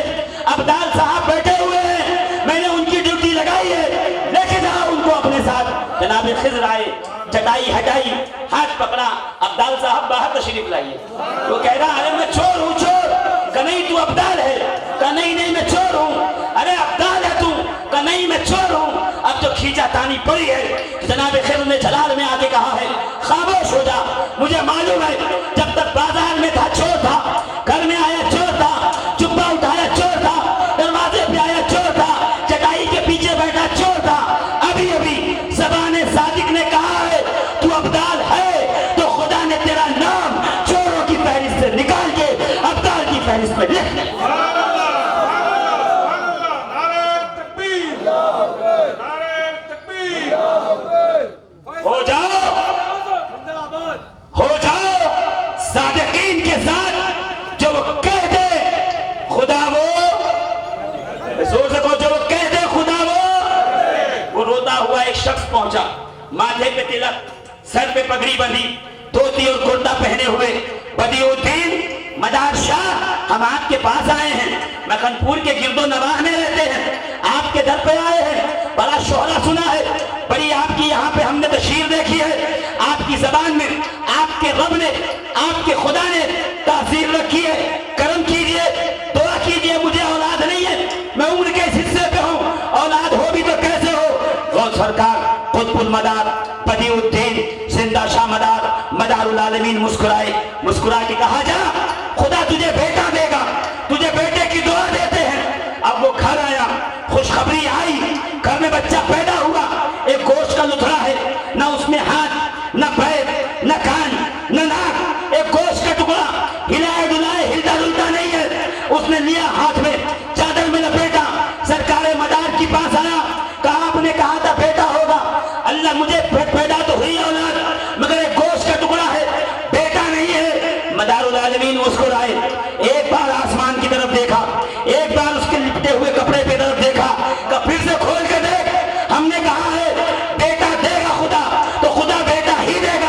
ابدال صاحب بیٹھے ہوئے ہیں، میں نے ان کی ڈیوٹی لگائی ہے، لے کے جاؤ ان کو اپنے ساتھ. جناب خضر آئے، چٹائی ہٹائی، ہاتھ پکڑا، ابدال صاحب باہر تشریف لائیے. وہ کہہ رہا ارے میں چور ہوں. چور کہ نہیں تو ابدال ہے؟ کہ نہیں میں چور ہوں. ارے ابدال ہے تو؟ کہ نہیں میں چور ہوں. اب جو کھینچا تانی پڑی ہے جناب خضر نے جلال میں آگے کہا ہے خاموش ہو جا، مجھے معلوم ہے جب تک بازار میں تھا چور تھا، گھر میں آیا چور تھا، جبہ اٹھایا چور تھا، دروازے پہ آیا چور تھا، چٹائی کے پیچھے بیٹھا چور تھا. ابھی ابھی زبان صادق نے کہا ہے تو ابدال ہے، تو خدا نے تیرا نام چوروں کی فہرست سے نکال کے ابدال کی فہرست میں لکھ دیا. ہو جاؤ صادقین کے ساتھ، جو وہ کہہ دے خدا وہ، زور سے کہو جو وہ کہہ دے خدا وہ روتا ہوا ایک شخص پہنچا، ماتھے پہ تلک، سر پہ پگڑی بندھی، دھوتی اور کرتا پہنے ہوئے. بدیع الدین مدار شاہ، ہم آپ کے پاس آئے ہیں، مکھنپور کے گرد و نواح میں رہتے ہیں، آپ کے در پہ آئے ہیں، بڑا شہرہ سنا ہے، بڑی آپ کی یہاں پہ ہم نے تشہیر دیکھی ہے، آپ کی زبان میں آپ کے رب نے، آپ کے خدا نے تاثیر رکھی ہے. کرم کیجئے، دعا کیجئے. مجھے اولاد نہیں ہے، میں عمر کے اس حصے پہ ہوں، اولاد ہو بھی تو کیسے ہو. غوث سرکار قطب المدار بدیع الدین زندہ شاہ مدار مدار العالمین مسکرائے، مسکرا کے کہا جا خدا تجھے بیٹا دے گا، تجھے بیٹے کی دعا دیتے ہیں. اب وہ گھر آیا، خوشخبری آئی، گھر میں بچہ پیدا ہوا. ایک گوشت کا لتھڑا ہے، نہ اس میں ہاتھ، نہ پیر، نہ کان، نہ ناک، ایک گوشت کا ٹکڑا، ہلائے ڈلائے ہلتا ڈلتا نہیں ہے. اس نے لیا ہاتھ میں، چادر میں لپیٹا، سرکار مدار کے پاس آیا. کہا آپ نے کہا تھا بیٹا ہوگا، اللہ مجھے پیدا تو ہوئی اولاد، مگر ایک گوشت کا ٹکڑا ہے، بیٹا نہیں ہے. مدار العالمین مسکرائے، ایک بار آسمان کی طرف دیکھا، ایک بار اس کے لپٹے ہوئے کپڑے پہ طرف دیکھا، کہ پھر سے کھول کے دیکھ، ہم نے کہا ہے بیٹا دے گا خدا، تو خدا بیٹا ہی دے گا.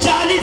40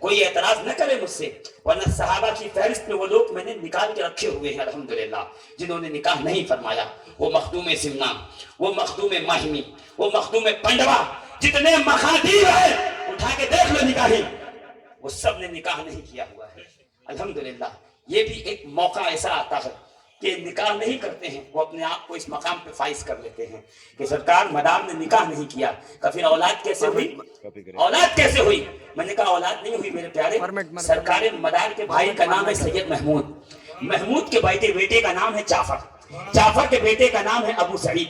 کوئی اعتراض نہ کرے مجھ سے، ورنہ صحابہ کی فہرست میں وہ لوگ میں نے نکال کے رکھے ہوئے ہیں الحمدللہ جنہوں نے نکاح نہیں فرمایا. وہ مخدوم سمنا، وہ مخدوم ماہمی، وہ مخدوم پنڈوا، جتنے مخادیم ہیں اٹھا کے دیکھ لو نکاحی، وہ سب نے نکاح نہیں کیا ہوا ہے الحمدللہ. یہ بھی ایک موقع ایسا آتا ہے کہ نکاح نہیں کرتے ہیں، وہ اپنے آپ کو اس مقام پہ فائز کر لیتے ہیں کہ سرکار مدار نے نکاح نہیں کیا، کہ پھر اولاد کیسے ہوئی؟ اولاد کیسے ہوئی؟ میں نے کہا اولاد نہیں ہوئی میرے پیارے. سرکار مدار کے بھائی کا نام ہے سید محمود، محمود کے بیٹے کا نام ہے جعفر، جعفر کے بیٹے کا نام ہے ابو سعید،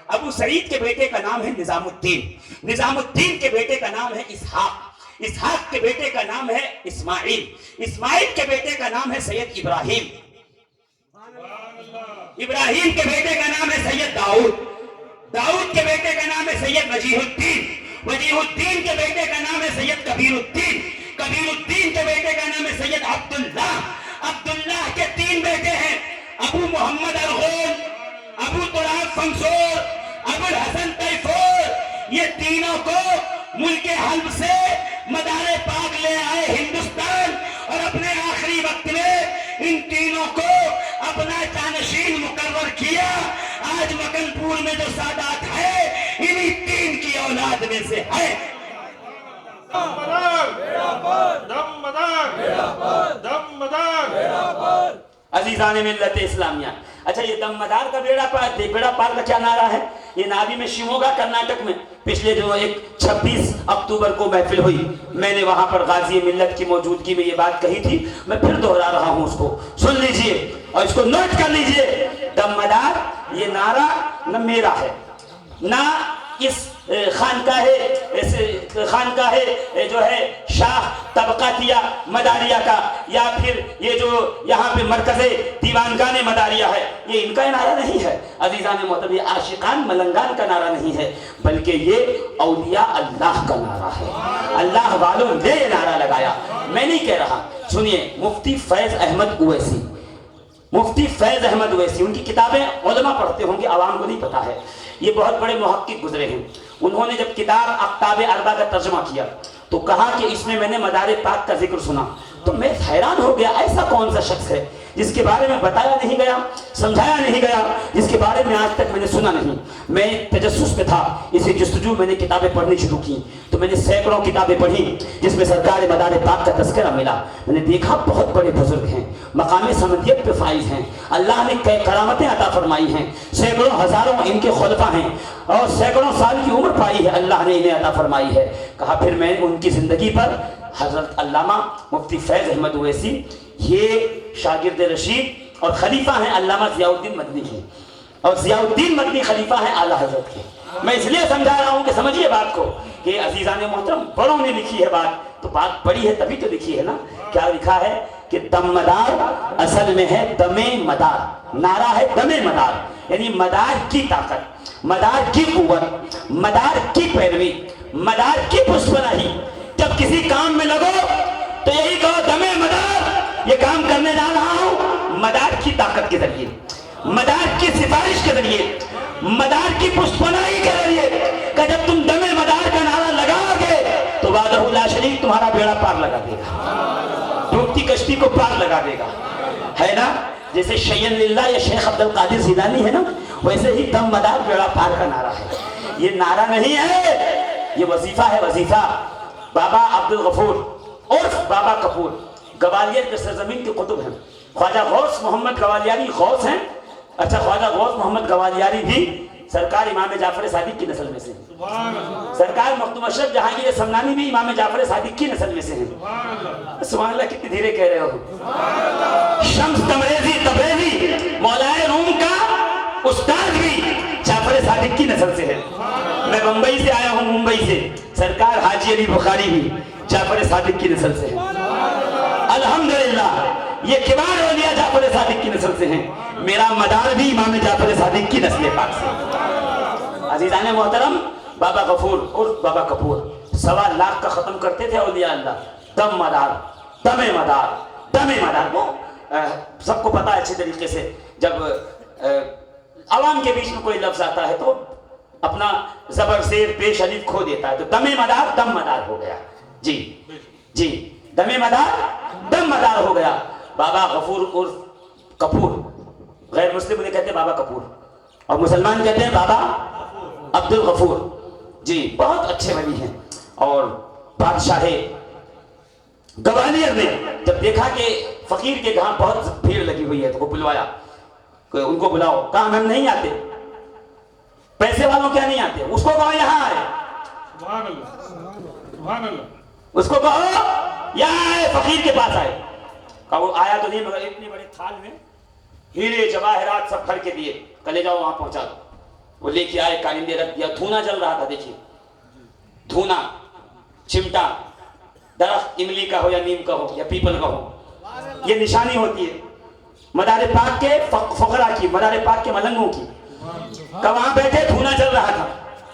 ابو سعید کے بیٹے کا نام ہے نظام الدین، نظام الدین کے بیٹے کا نام ہے اسحاق، اسحاق کے بیٹے کا نام ہے اسماعیل، اسماعیل کے بیٹے کا نام ہے سید ابراہیم، ابراہیم کے بیٹے کا نام ہے سید داؤد، داؤد کے بیٹے کا نام ہے سید وجیہ الدین، وجیہ الدین کے بیٹے کا نام ہے سید کبیر الدین، کبیر الدین کے بیٹے کا نام ہے سید عبداللہ، عبداللہ کے 3 بیٹے ہیں، ابو محمد الغول، ابو تراب فنسور، ابو الحسن تیفور. یہ تینوں کو ملک حلب سے مدار پاک لے آئے ہندوستان، اور اپنے آخری وقت میں ان تینوں کو اپنا جانشین مقرر کیا. آج مکن پور میں جو سادات ہے انہی 3 کی اولاد میں سے ہے. عزیزان ملت اسلامیہ، اچھا یہ دم مدار کا بیڑا پار کا کیا نعرہ ہے؟ یہ نابی میں شیموگا کرناٹک میں پچھلے جو 26 اکتوبر کو محفل ہوئی، میں نے وہاں پر غازی ملت کی موجودگی میں یہ بات کہی تھی. میں پھر دہرا رہا ہوں، اس کو سن لیجئے اور اس کو نوٹ کر لیجئے. دم مدار یہ نعرہ نہ میرا ہے، نہ اس خانقاہ جو ہے شاہ طبقاتیہ مداریہ کا، یا پھر یہ جو یہاں پہ مرکز دیوانگان مداریہ ہے، یہ ان کا نعرہ نہیں ہے عزیزان محترم. یہ عاشقان ملنگان کا نعرہ نہیں ہے، بلکہ یہ اولیاء اللہ کا نعرہ ہے. اللہ والوں نے یہ نعرہ لگایا، میں نہیں کہہ رہا. سنیے مفتی فیض احمد اویسی، مفتی فیض احمد اویسی، ان کی کتابیں علماء پڑھتے ہوں گے، عوام کو نہیں پتا ہے. یہ بہت بڑے محقق گزرے ہیں. انہوں نے جب کتاب اقطاب اربع کا ترجمہ کیا تو کہا کہ اس میں نے مدار پاک کا ذکر سنا تو میں حیران ہو گیا، ایسا کون سا شخص ہے جس کے بارے میں بتایا نہیں گیا، سمجھایا نہیں گیا، جس کے بارے میں آج تک میں نے سنا نہیں. میں تجسس پہ تھا، اسی جستجو میں نے کتابیں پڑھنی شروع کی تو میں نے سینکڑوں کتابیں پڑھی جس میں سرکار مدار پاک کا تذکرہ ملا. میں نے دیکھا بہت بڑے بزرگ ہیں، مقام سمدیت پہ فائز ہیں، اللہ نے کرامتیں عطا فرمائی ہیں، سینکڑوں ہزاروں ان کے خلفاء ہیں اور سینکڑوں سال کی عمر پائی ہے اللہ نے انہیں عطا فرمائی ہے. کہا پھر میں ان کی زندگی پر حضرت علامہ مفتی فیض احمد اویسی، یہ شاگرد رشید اور خلیفہ ہیں علامہ ضیاء الدین مدنی کے، اور ضیاء الدین مدنی خلیفہ ہیں اعلیٰ حضرت کے. میں اس لیے سمجھا رہا ہوں کہ سمجھیے بات کو کہ عزیزان محترم بڑوں نے لکھی ہے بات، تو بات بڑی ہے تبھی تو لکھی ہے نا. کیا لکھا ہے کہ دم مدار اصل میں ہے دم مدار، نعرہ ہے دم مدار، یعنی مدار کی طاقت، مدار کی قوت، مدار کی پیروی، مدار کی پشپناہی. جب کسی کام میں لگو تو یہی کہو دم مدار، یہ کام کرنے جا رہا ہوں مدار کی طاقت کے ذریعے، مدار کی سفارش کے ذریعے، مدار کی پشپناہی کے ذریعے. کہ جب تم دم مدار کا نعرہ لگاؤ گے تو وحدہ لا شریک تمہارا بیڑا پار لگا دے گا، ڈوبتی کشتی کو پار لگا دے گا، ہے نا. جیسے شیئن للہ یا شیخ عبد القادر زیلانی ہے نا، ویسے ہی دم مدار بیڑا پار کا نعرہ ہے. یہ نعرہ نہیں ہے، یہ وظیفہ ہے، وظیفہ. بابا عبد الغفور عرف بابا کپور گوالیار کے سرزمین کے قطب ہیں. خواجہ غوث محمد گوالیاری غوث ہیں. اچھا خواجہ غوث محمد گوالیاری بھی سرکار امام جعفر صادق کی نسل میں سے ہیں. سرکار مخدوم اشرف جہانگیر سمنانی بھی امام جعفر صادق کی نسل میں سے ہیں. سبحان اللہ، کتنی دھیرے کہہ رہے ہو. شمس تبریزی مولائے روم کا استاد بھی جعفر صادق کی نسل سے ہے. میں بمبئی سے آیا ہوں، ممبئی سے. سرکار حاجی علی بخاری بھی جعفر صادق کی نسل سے ہے. الحمدللہ یہ کبار اولیاء جعفر صادق کی نسل سے ہیں. میرا مدار بھی امام جعفر صادق کی نسل پاک سے. عزیزان محترم، بابا غفور اور بابا کپور 1.25 لاکھ کا ختم کرتے تھے اولیاء اللہ. دم مدار، دم مدار، دم مدار. وہ سب کو پتا ہے اچھے طریقے سے، جب عوام کے بیچ میں کوئی لفظ آتا ہے تو اپنا زبر زیر پیش الف کھو دیتا ہے، تو دم مدار دم مدار ہو گیا. جی جی دم مدار ہو گیا. بابا غفور عرف کپور, غیر مسلم انہیں کہتے ہیں بابا کپور, اور مسلمان کہتے ہیں بابا عبد الغفور. جی بہت اچھے ولی ہیں. اور بادشاہ گوالیر نے جب دیکھا کہ فقیر کے گھر بہت بھیڑ لگی ہوئی ہے تو وہ بلوایا کہ ان کو بلاؤ. کہا ہم نہیں آتے, پیسے والوں کیا نہیں آتے, اس کو کہو یہاں آئے. سبحان اللہ سبحان اللہ. اس کو کہو یہاں آئے, فقیر کے پاس آئے. کہا وہ آیا تو نہیں, مگر اتنی بڑی تھال میں ہیرے جواہرات سب بھر کے دیے, کلے جاؤ وہاں پہنچا دو. وہ لے کے آئے, کالندے رکھ دیا. دھونا جل رہا تھا, دیکھیے دھونا, چمٹا, درخت املی کا ہو یا نیم کا ہو یا پیپل کا ہو, یہ نشانی ہوتی ہے مدار پاک کے فقراء کی, مدار پاک کے ملنگوں کی. کہ وہاں بیٹھے, دھونا جل رہا تھا,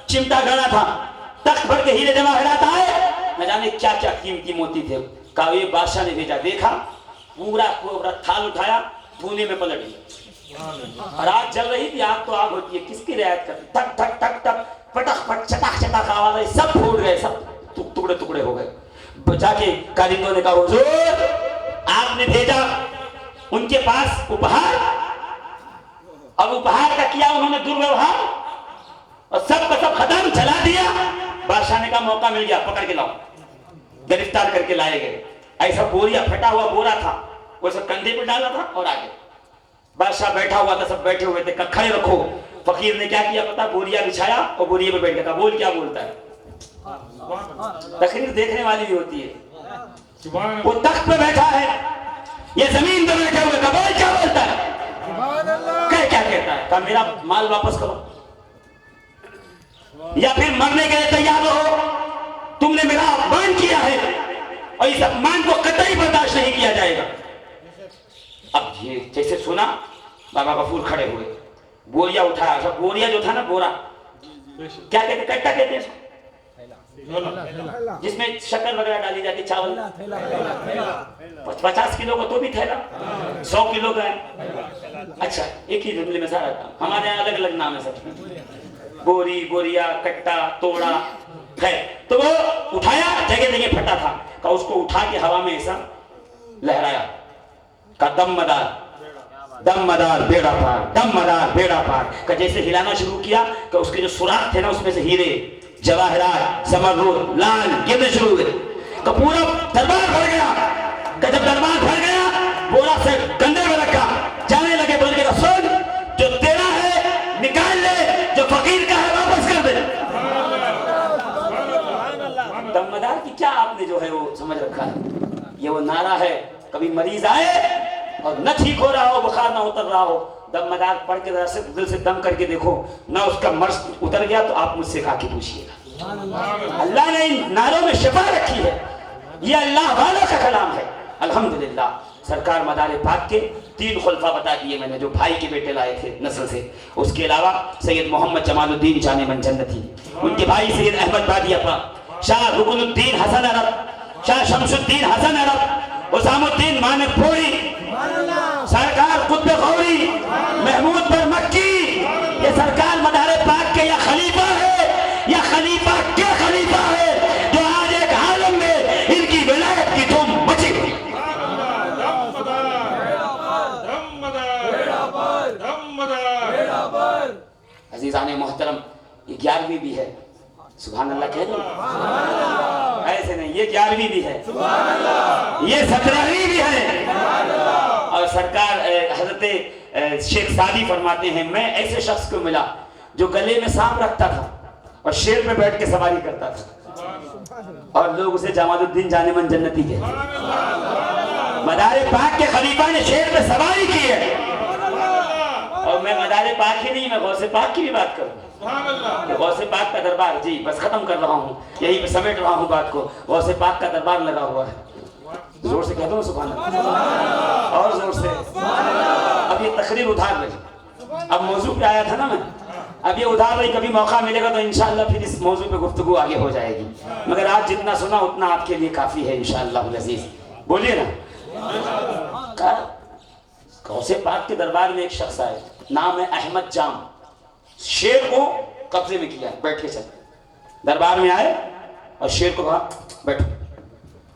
چمٹا گڑا تھا, تخت بھر کے ہیرے جواہرات آئے, نہ جانے کیا کیا قیمتی موتی تھے. کہا یہ بادشاہ نے بھیجا. دیکھا پورا تھال اٹھایا, دھونے میں پلٹ گیا. اور آگ جل رہی تھی, آگ تو آگ ہوتی ہے, کس کی رعایت کرتی. ٹک ٹک ٹک ٹک پٹخ پٹ چٹاخ چٹاخ آواز آئی, سب پھوٹ گئے, سب ٹکڑے ٹکڑے ہو گئے. بچا کے کالندوں نے کہا حضور آپ نے بھیجا ان کے پاس اپہار, اور اپہار کا کیا انہوں نے درویوہار, اور سب کا سب ختم, چلا دیا. بادشاہ نے کہا موقع مل گیا, پکڑ کے لاؤ. گرفتار کر کے لائے گئے. ایسا بوریا, پھٹا ہوا بورا تھا, وہ سب کندھے پہ ڈالا تھا اور آگے بادشاہ بیٹھا ہوا تھا, سب بیٹھے ہوئے تھے. کھڑے رکھو. فقیر نے کیا کیا پتا, بوریا بچھایا اور بوریے پہ بیٹھ گیا. بول کیا بولتا ہے, تقریر دیکھنے والی بھی ہوتی ہے. وہ تخت پہ بیٹھا ہے, یہ زمین پہ بیٹھے ہوئے, بول کیا بولتا ہے, کیا کہتا ہے. کہا میرا مال واپس کرو, یا پھر مرنے کے لیے تیار ہو, تم نے میرا اپمان کیا ہے اور اس اپمان کو قطعی برداشت نہیں کیا جائے گا. اب یہ جیسے سنا, بابا غفور کھڑے ہوئے, بوریا اٹھایا. سب بوریا جو تھا نا, بورا کیا کہتے, کٹا کہتے ہیں جس میں شکر وغیرہ ڈالی جاتی, چاول 50 کلو کا تو بھی تھیلا, 100 کلو کا ہے. اچھا ایک ہی جملے میں سارا تھا, ہمارے یہاں الگ الگ نام ہے سب. بوری, بوریا, کٹا, توڑا, ہے. تو وہ اٹھایا, جگہ جگہ پھٹا تھا. کہ اس کو اٹھا کے ہوا میں ایسا لہرایا. کہ دم مدار بیڑا پار, دم مدار بیڑا پار. کہ جیسے ہلانا شروع کیا کہ اس کے جو سوراخ تھے نا, اس میں سے ہیرے جواہرات زمرد لال گرنے شروع ہوئے. کہ پورا دربار بھر گیا. کہ جب دربار بھر گیا, بورا سے کندھے میں رکھا, جانے لگے. بول کے سن, جو تیرا ہے نکال لے, جو فقیر کا ہے واپس کر دے. دم مدار کی کیا آپ نے جو ہے وہ سمجھ رکھا ہے. یہ وہ نعرہ ہے, کبھی مریض آئے اور نہ ٹھیک ہو رہا ہو, بخار نہ اتر رہا ہو, دم مدار پڑھ کے ذرا سے دل سے دم کر کے دیکھو نہ, اس کا مرض اتر گیا تو آپ مجھ سے کہا کے پوچھئے گا. اللہ نے ان نعروں میں شفا رکھی ہے, یہ اللہ والوں کا کلام ہے. الحمدللہ سرکار مدار پاک کے 3 خلفاء بتا دیے میں نے, جو بھائی کے بیٹے لائے تھے نسل سے. اس کے علاوہ سید محمد جمال الدین جان من جنتی, ان کے بھائی سید احمد بادی اپا, شاہ رکن الدین حسن عرب, شاہ شمس الدین حسن عرب, اسام الدین مانک پوری, سرکار قطب غوری, محمود پر مکی. یہ سرکار مدار پاک کے یا خلیفہ ہے یا خلیفہ کے خلیفہ ہے, جو آج ایک عالم میں ان کی ولایت کی دھوم مچی ہوئی. عزیزان محترم, یہ 11ویں بھی ہے. سبحان اللہ کہہ دو, ایسے نہیں, یہ 11ویں بھی ہے, یہ 17ویں بھی ہے. اور سرکار حضرت شیخ سعدی فرماتے ہیں, میں ایسے شخص کو ملا جو گلے میں سانپ رکھتا تھا اور شیر پہ بیٹھ کے سواری کرتا تھا, اور لوگ اسے جمال الدین جان من جنتی کہتے ہیں. مدار پاک کے خلیفہ نے شیر پہ سواری کی ہے. اور میں مدار پاک ہی نہیں, میں غوث پاک کی بھی بات کروں. غوث پاک کا دربار, جی بس ختم کر رہا ہوں, یہی پہ سمیٹ رہا ہوں بات کو. غوث پاک کا دربار لگا ہوا ہے. زور سے کہہ دو سبحان اللہ, اور زور سے. اب یہ تقریر ادھار رہی, اب موضوع پہ آیا تھا نا میں, اب یہ ادھار رہی. کبھی موقع ملے گا تو انشاءاللہ پھر اس موضوع پہ گفتگو آگے ہو جائے گی, مگر آج جتنا سنا اتنا آپ کے لیے کافی ہے انشاءاللہ العزیز. بولیے نا. غوث پاک کے دربار میں ایک شخص آئے, نام ہے احمد جام. شیر کو قبضے میں کیا, بیٹھ کے چلے. دربار میں آئے اور شیر کو کہا بیٹھو.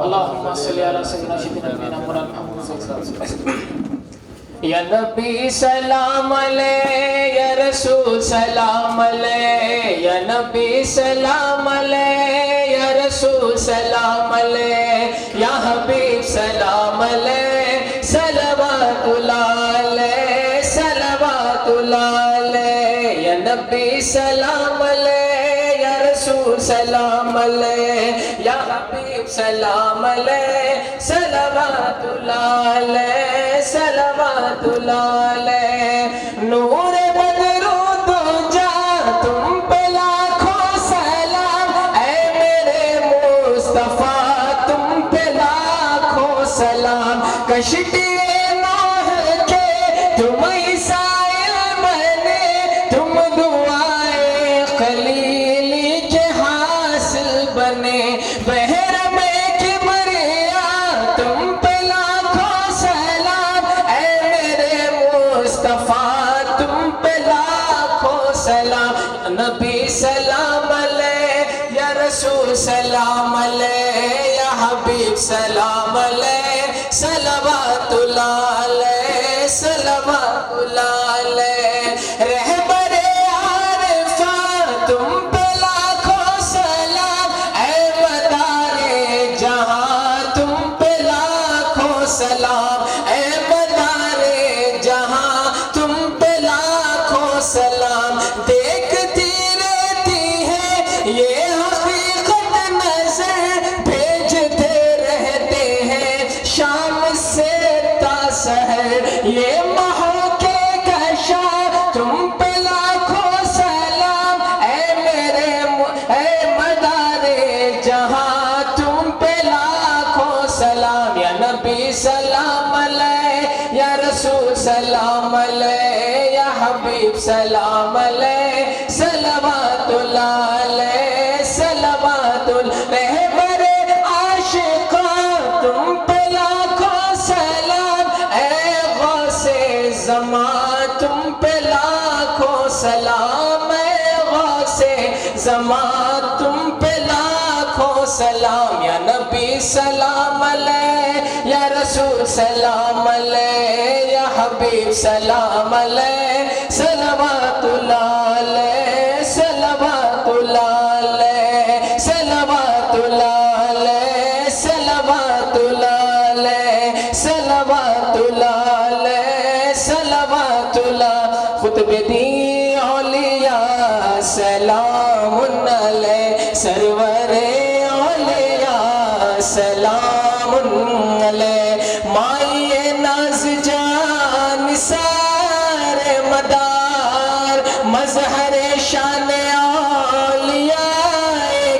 اللهم صل على سيدنا نبينا محمد صلى الله عليه وسلم. یا نبی سلام علیہ، یا رسول سلام علیہ، یا نبی سلام علیہ، یا رسول سلام علیہ، یا حبیب سلام علیہ، صلوات اللہ علیہ، صلوات اللہ علیہ. یا نبی سلام علیہ، یا رسول سلام علیہ، یا حبیب سلام علیہ، صلوات اللہ علیہ، صلوات اللہ علیہ. نور بدرو تو جا تم پہ لاکھوں سلام، اے میرے مصطفیٰ تم پہ لاکھوں سلام. کشتی نوح کے تم عیسائل بنے، تم دعائے خلیلی کے حاصل بنے. بحر میں کبریا تم پہ لاکھوں سلام، اے میرے مصطفیٰ تم پہ لاکھوں سلام. نبی سلام علیہ، یا رسول سلام علیہ، یا حبیب سلام علیہ، صلوات اللہ علیہ، صلوات اللہ علیہ. رہبر عارفاں تم پہ لاکھوں سلام، اے مدار جہاں تم پہ لاکھوں سلام، اے مدار جہاں تم پہ لاکھوں سلام. دیکھتی رہتی ہے یہ حقیقت نظر، بھیجتے رہتے ہیں شام سے تا سحر. یہ مہو کے کشا تم پہ لاکھوں سلام، اے میرے اے مدار جہاں تم پہ لاکھوں سلام. یا نبی سلام علیہ، یا رسول سلام علیہ، یا حبیب سلام علیہ، صلوات اللہ علیہ، صلوات اللہ. رہبر عاشقاں تم پہ لاکھوں سلام، اے غوث زمان تم پہ لاکھوں سلام، اے غوث زمان تم پہ لاکھوں سلام. یا نبی سلام علیہ، یا رسول سلام علیہ، یا حبیب سلام علیہ، صلوات اللہ علیہ، صلوات اللہ علیہ، صلوات اللہ علیہ، صلوات اللہ علیہ، صلوات اللہ علیہ، صلوات اللہ. خطب دی اولیاء سلام علیہ، سرور اولیاء سلام علیہ. مائے ناز جان سار مدار، مظہر شان اولیاء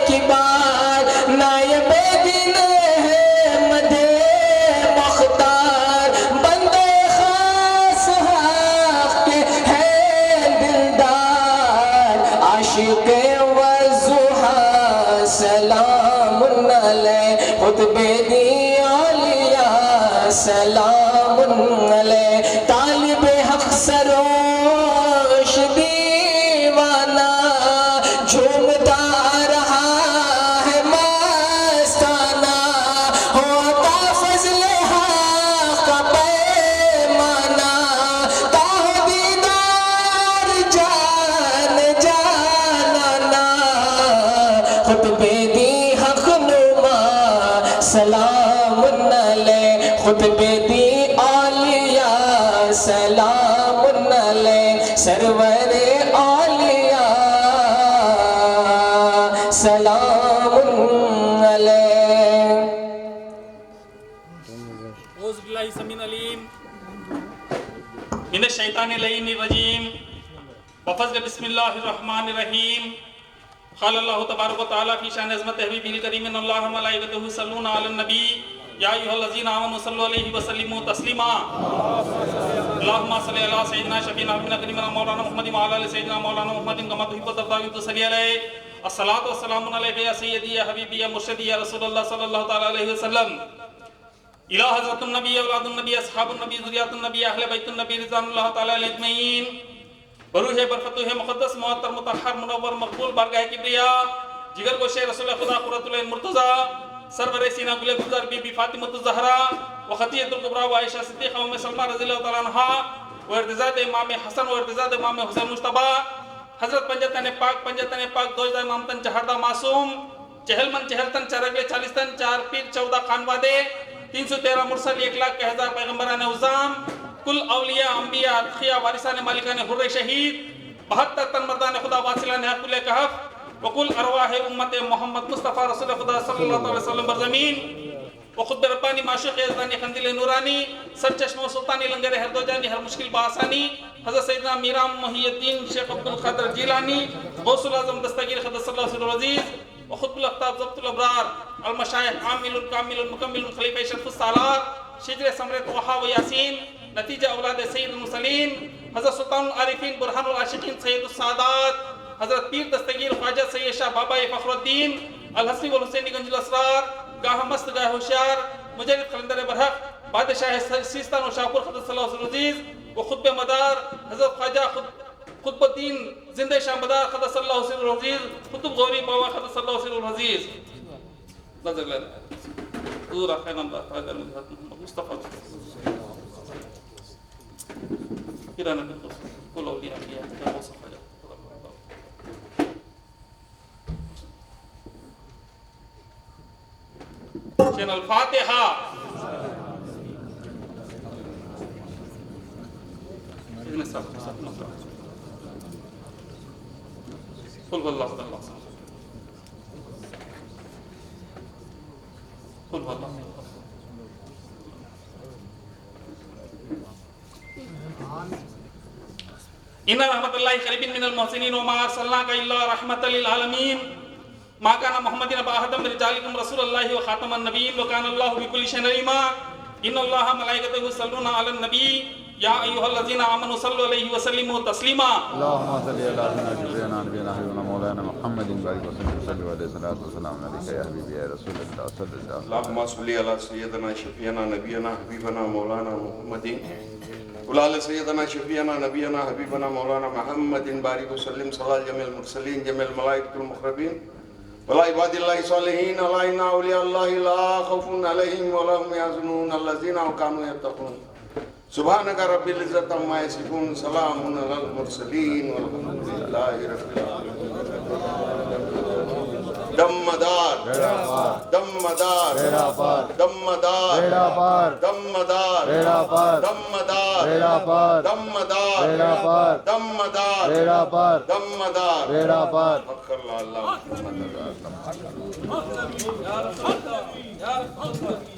کبار. نائب دل ہے مدح مختار، بندے خاص حق کے ہے دلدار. عاشق والضحیٰ سلام علیہ، خطب دی اولیاء سلام علیہ. طالب حق سروش دیوانہ جھومتا رہا ہے مستانہ، ہوتا فضل حق کا پیمانہ. تاہ دیدار جان جانانا، خطب دی حق نما سلام علیہ، خطب دی اولیاء سلام علیہ، سرور اولیاء سلام علیہ. اعوذ باللہ السمیع العلیم من الشیطان اللعین الرجیم. بفضل بسم اللہ الرحمن الرحیم. قال اللہ تبارک و تعالی فی شان عظمت حبیبہ الکریم ان اللہ ملائکتہ یصلون علی النبی یا ایھا الذین آمنوا صلوا علیہ وسلموا تسلیما. اللہم صلی علی سیدنا شفیعنا حبیبنا کریمنا مولانا محمد وعلی آل سیدنا مولانا محمد کما تحب وترضى وتصلی علیہ. الصلاۃ والسلام علیک یا سیدی یا حبیبی یا مرشدی یا رسول اللہ صلی اللہ تعالی علیہ وسلم الہ حضرت النبی اولاد النبی اصحاب النبی ذریات النبی اہل بیت النبی رضوان اللہ تعالی علیہ اجمعین بروح برفتوح مقدس معطر مطہر منور مقبول بارگاہ کبریا جگر گوش رسول خدا قرۃ العین مرتضی سرور سینہ گل گزار بی بی فاطمۃ الزہرا و خطیۃ الکبریٰ و عائشہ صدیقہ ام سلمہ رضی اللہ تعالی عنہا و ارتضاد امام حسن و ارتضاد امام حسین مجتبی حضرت پنجتن پاک دوجدہ امام تن چہردہ معصوم چہل من چہلتن چرگلے 40 تن 4 پیر 14 خانوادے 313 مرسل 1,00,000 پیغمبران عظام کل اولیاء انبیاء اتقیاء وارثان مالکان حر شہید 72 تن مردان خدا واصلان حق الکہف وکل ارواح امت محمد مصطفیٰ رسول خدا صلی اللہ علیہ وسلم برزمین وخطب ربانی معشوق یزدانی خندل نورانی سر چشم و سلطانی لنگر ہردوجانی ہر مشکل بآسانی حضرت سیدنا میرام محی الدین شیخ عبد القادر جیلانی غوث العظم دستگیر قدس اللہ سر العزیز وخطب الاختاب ضبط الابرار المشایخ عامل کامل مکمل خلیفہ شرف السالار شجر سمرت وحا و یاسین نتیجہ اولاد سید المرسلین حضرت سلطان العارفین برہان العاشقین سید السادات حضرت پیر دستگیر خواجہ سید شاہ بابا فخر الدین الحسنی والحسینی گنج الاسرار گاہ مست گاہ ہوشیار مجرد خلندر برحق بادشاہ سیستان و شاہپور قدس اللہ علیہ العزیز و خطب مدار حضرت خواجہ خطب الدین زندہ شاہ مدار قدس اللہ علیہ العزیز خطب غوری بابا قدس اللہ علیہ العزیز نظر لینا حضور خیر اللہ تعالی محمد مصطفیٰ کرانا بالخصوص کل اولیاء انبیاء کیا موسیقى شن الفاتحہ قل واللہ احد اللہ الصمد قل واللہ ان رحمت اللہ قریب من المحسنین وما ارسلناک الا رحمت للعالمین ما كان محمد ابا احد من رجالكم رسول الله وخاتم النبيين وكان الله بكل شيء عليما ان الله ملائكته يصلون على النبي يا ايها الذين امنوا صلوا عليه وسلموا تسليما اللهم صل على سيدنا نبينا حبيبنا مولانا محمد وبارك وسلم عليه الصلاه والسلام عليك يا حبيبي يا رسول الله صلى الله عليه وسلم اللهم صل على سيدنا شفيعنا نبينا حبيبنا مولانا محمد وعلى سيدنا شفيعنا نبينا حبيبنا مولانا محمد بارك وسلم صلى جميع المرسلين جميع الملائكه المقربين ولا عباد الله الصالحين ولا ان اولياء الله لا خوف عليهم ولا هم يحزنون الذين كانوا يتقون سبحانك رب العزة عما يصفون سلام على المرسلين والحمد لله رب العالمين دمدار دمدار دمدار دمدار دمدار دمدار دمدار دمدار دمدار فخر اللہ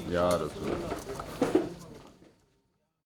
یا رسول اللہ